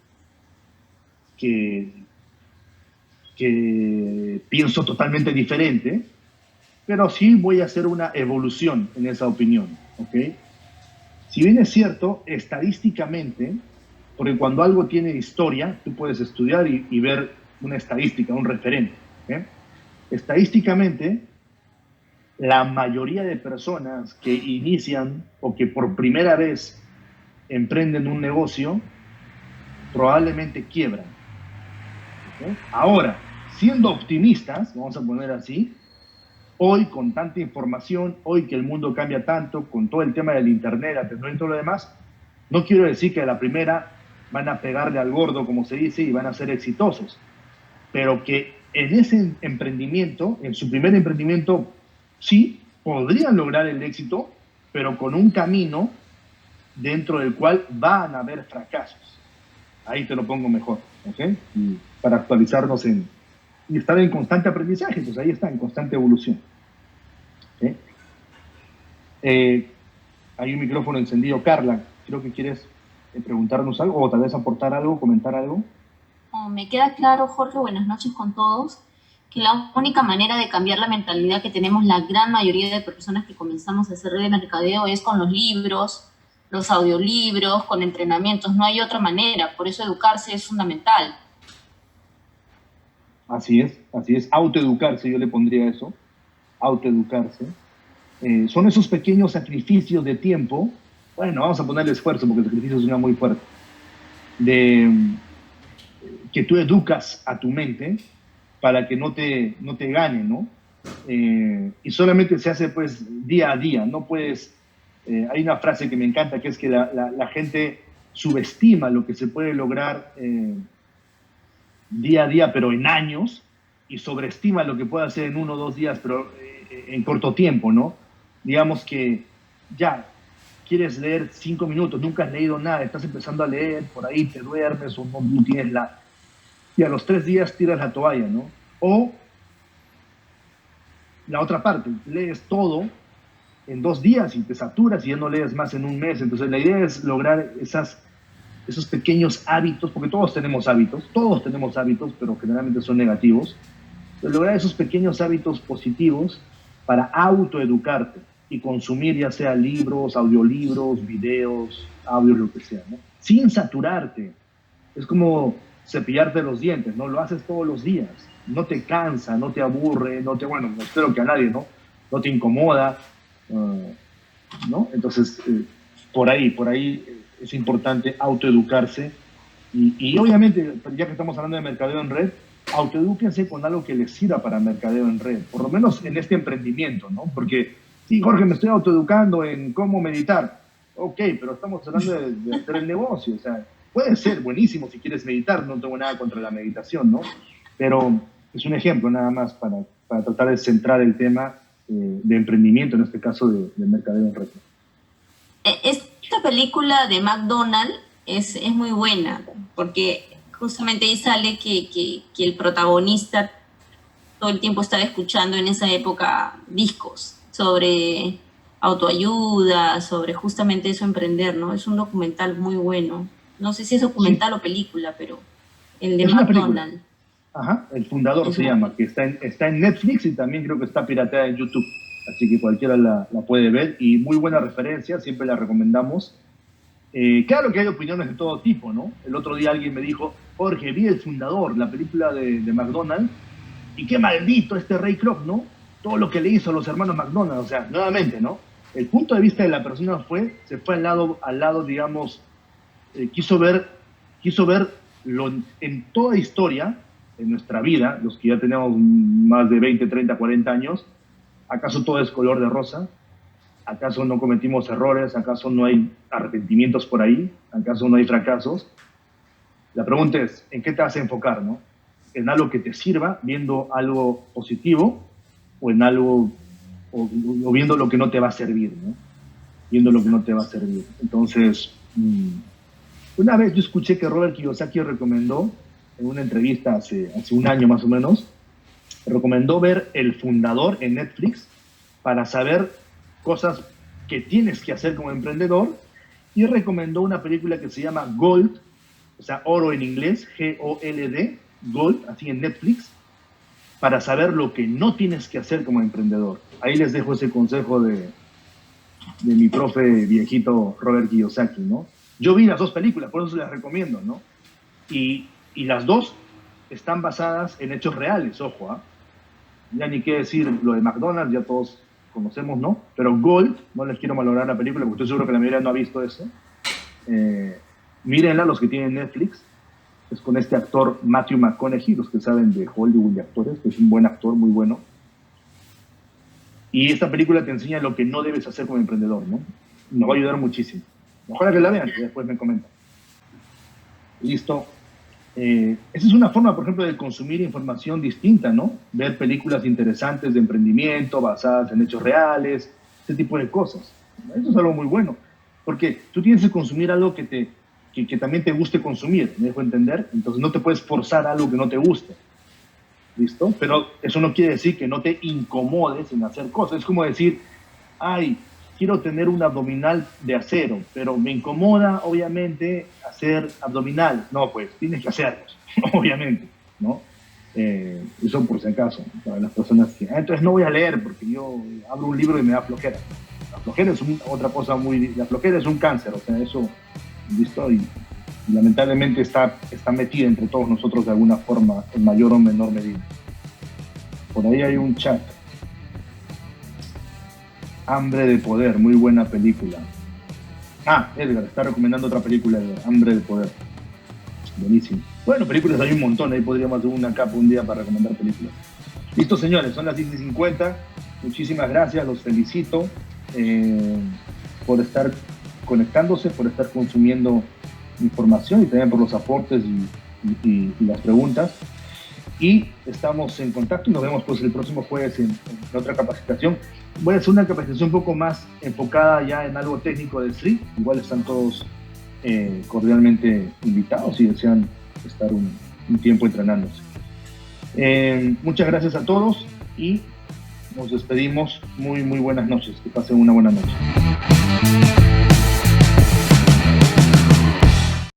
pienso totalmente diferente, pero sí voy a hacer una evolución en esa opinión, ¿ok? Si bien es cierto, estadísticamente, porque cuando algo tiene historia, tú puedes estudiar y ver una estadística, un referente, ¿ok? Estadísticamente, la mayoría de personas que inician o que por primera vez emprenden un negocio, probablemente quiebran, ¿ok? Ahora, siendo optimistas, vamos a poner así, hoy con tanta información, hoy que el mundo cambia tanto, con todo el tema del internet, la tecnología y todo lo demás, no quiero decir que a la primera van a pegarle al gordo, como se dice, y van a ser exitosos, pero que en ese emprendimiento, en su primer emprendimiento, sí, podrían lograr el éxito, pero con un camino dentro del cual van a haber fracasos. Ahí te lo pongo mejor, ¿ok? Y para actualizarnos y estar en constante aprendizaje, pues ahí está, en constante evolución. ¿Sí? Hay un micrófono encendido. Carla, creo que quieres preguntarnos algo o tal vez aportar algo, comentar algo. Me queda claro, Jorge, buenas noches con todos, que la única manera de cambiar la mentalidad que tenemos la gran mayoría de personas que comenzamos a hacer red de mercadeo es con los libros, los audiolibros, con entrenamientos. No hay otra manera, por eso educarse es fundamental. Así es, autoeducarse, yo le pondría eso, autoeducarse. Son esos pequeños sacrificios de tiempo, bueno, vamos a ponerle esfuerzo porque el sacrificio suena muy fuerte, que tú educas a tu mente para que no te gane, ¿no? Y solamente se hace pues día a día, no puedes... hay una frase que me encanta que es que la gente subestima lo que se puede lograr día a día, pero en años, y sobreestima lo que puede hacer en 1 o 2 días, pero en corto tiempo, ¿no? Digamos que ya quieres leer 5 minutos, nunca has leído nada, estás empezando a leer, por ahí te duermes o no tienes y a los 3 días tiras la toalla, ¿no? O la otra parte, lees todo en 2 días y te saturas y ya no lees más en 1 mes. Entonces la idea es lograr esos pequeños hábitos, porque todos tenemos hábitos, pero generalmente son negativos. Entonces, lograr esos pequeños hábitos positivos para autoeducarte y consumir ya sea libros, audiolibros, videos, audios, lo que sea, ¿no? Sin saturarte. Es como cepillarte los dientes, ¿no? Lo haces todos los días. No te cansa, no te aburre, bueno, espero que a nadie, ¿no? No te incomoda, ¿no? Entonces, por ahí es importante autoeducarse Y obviamente, ya que estamos hablando de mercadeo en red, autoedúquense con algo que les sirva para mercadeo en red, por lo menos en este emprendimiento, ¿no? Porque, sí, Jorge, me estoy autoeducando en cómo meditar. Ok, pero estamos hablando de hacer el negocio, o sea, puede ser buenísimo si quieres meditar, no tengo nada contra la meditación, ¿no? Pero es un ejemplo nada más para tratar de centrar el tema de emprendimiento, en este caso de mercadeo en red. Esta película de McDonald's es muy buena, porque justamente ahí sale que el protagonista todo el tiempo estaba escuchando en esa época discos sobre autoayuda, sobre justamente eso, emprender, ¿no? Es un documental muy bueno. No sé si es documental o película, pero el de McDonald's. Ajá, El Fundador se llama, que está en Netflix y también creo que está pirateada en YouTube. Así que cualquiera la puede ver y muy buena referencia, siempre la recomendamos. Claro que hay opiniones de todo tipo, ¿no? El otro día alguien me dijo, Jorge, vi El Fundador, la película de McDonald's, y qué maldito este Ray Kroc, ¿no? Todo lo que le hizo a los hermanos McDonald's, o sea, nuevamente, ¿no? El punto de vista de la persona se fue al lado, digamos, quiso ver en toda historia, en nuestra vida, los que ya tenemos más de 20, 30, 40 años, ¿acaso todo es color de rosa? ¿Acaso no cometimos errores? ¿Acaso no hay arrepentimientos por ahí? ¿Acaso no hay fracasos? La pregunta es, ¿en qué te vas a enfocar, no? ¿En algo que te sirva, viendo algo positivo, o en algo, o viendo lo que no te va a servir, ¿no? Viendo lo que no te va a servir. Entonces, una vez yo escuché que Robert Kiyosaki recomendó, en una entrevista hace un año más o menos, recomendó ver El Fundador en Netflix para saber cosas que tienes que hacer como emprendedor, y recomendó una película que se llama Gold, o sea, oro en inglés, G-O-L-D, Gold, así en Netflix, para saber lo que no tienes que hacer como emprendedor. Ahí les dejo ese consejo de mi profe viejito Robert Kiyosaki, ¿no? Yo vi las dos películas, por eso se las recomiendo, ¿no? Y las dos están basadas en hechos reales, ojo, ¿ah? Ya ni qué decir lo de McDonald's, ya todos conocemos, ¿no? Pero Gold, no les quiero malograr la película porque estoy seguro que la mayoría no ha visto eso. Mírenla, los que tienen Netflix. Es con este actor Matthew McConaughey, los que saben de Hollywood de actores, que es un buen actor, muy bueno. Y esta película te enseña lo que no debes hacer como emprendedor, ¿no? Nos va a ayudar muchísimo. Ojalá que la vean, que después me comentan. Listo. Esa es una forma, por ejemplo, de consumir información distinta, ¿no? Ver películas interesantes de emprendimiento, basadas en hechos reales, ese tipo de cosas. Eso es algo muy bueno, porque tú tienes que consumir algo que también te guste consumir, ¿me dejo entender? Entonces no te puedes forzar algo que no te guste, ¿listo? Pero eso no quiere decir que no te incomodes en hacer cosas. Es como decir, ay, quiero tener un abdominal de acero, pero me incomoda, obviamente, hacer abdominal. No, pues, tienes que hacerlos, obviamente, ¿no? Eso por si acaso, para las personas que, entonces no voy a leer porque yo abro un libro y me da flojera. La flojera es otra cosa la flojera es un cáncer, o sea, eso, listo, y lamentablemente está metida entre todos nosotros de alguna forma, en mayor o menor medida. Por ahí hay un chat. Hambre de Poder, muy buena película. Edgar está recomendando otra película de Hambre de Poder. Buenísimo. Bueno, películas hay un montón, ahí podríamos hacer una capa un día para recomendar películas. Listo, señores, son las 10:50. Muchísimas gracias, los felicito por estar conectándose, por estar consumiendo información y también por los aportes y las preguntas. Y estamos en contacto y nos vemos pues el próximo jueves en otra capacitación. Voy a hacer una capacitación un poco más enfocada ya en algo técnico del Street. Igual están todos cordialmente invitados si desean estar un tiempo entrenándose. Muchas gracias a todos y nos despedimos. Muy, muy buenas noches. Que pasen una buena noche.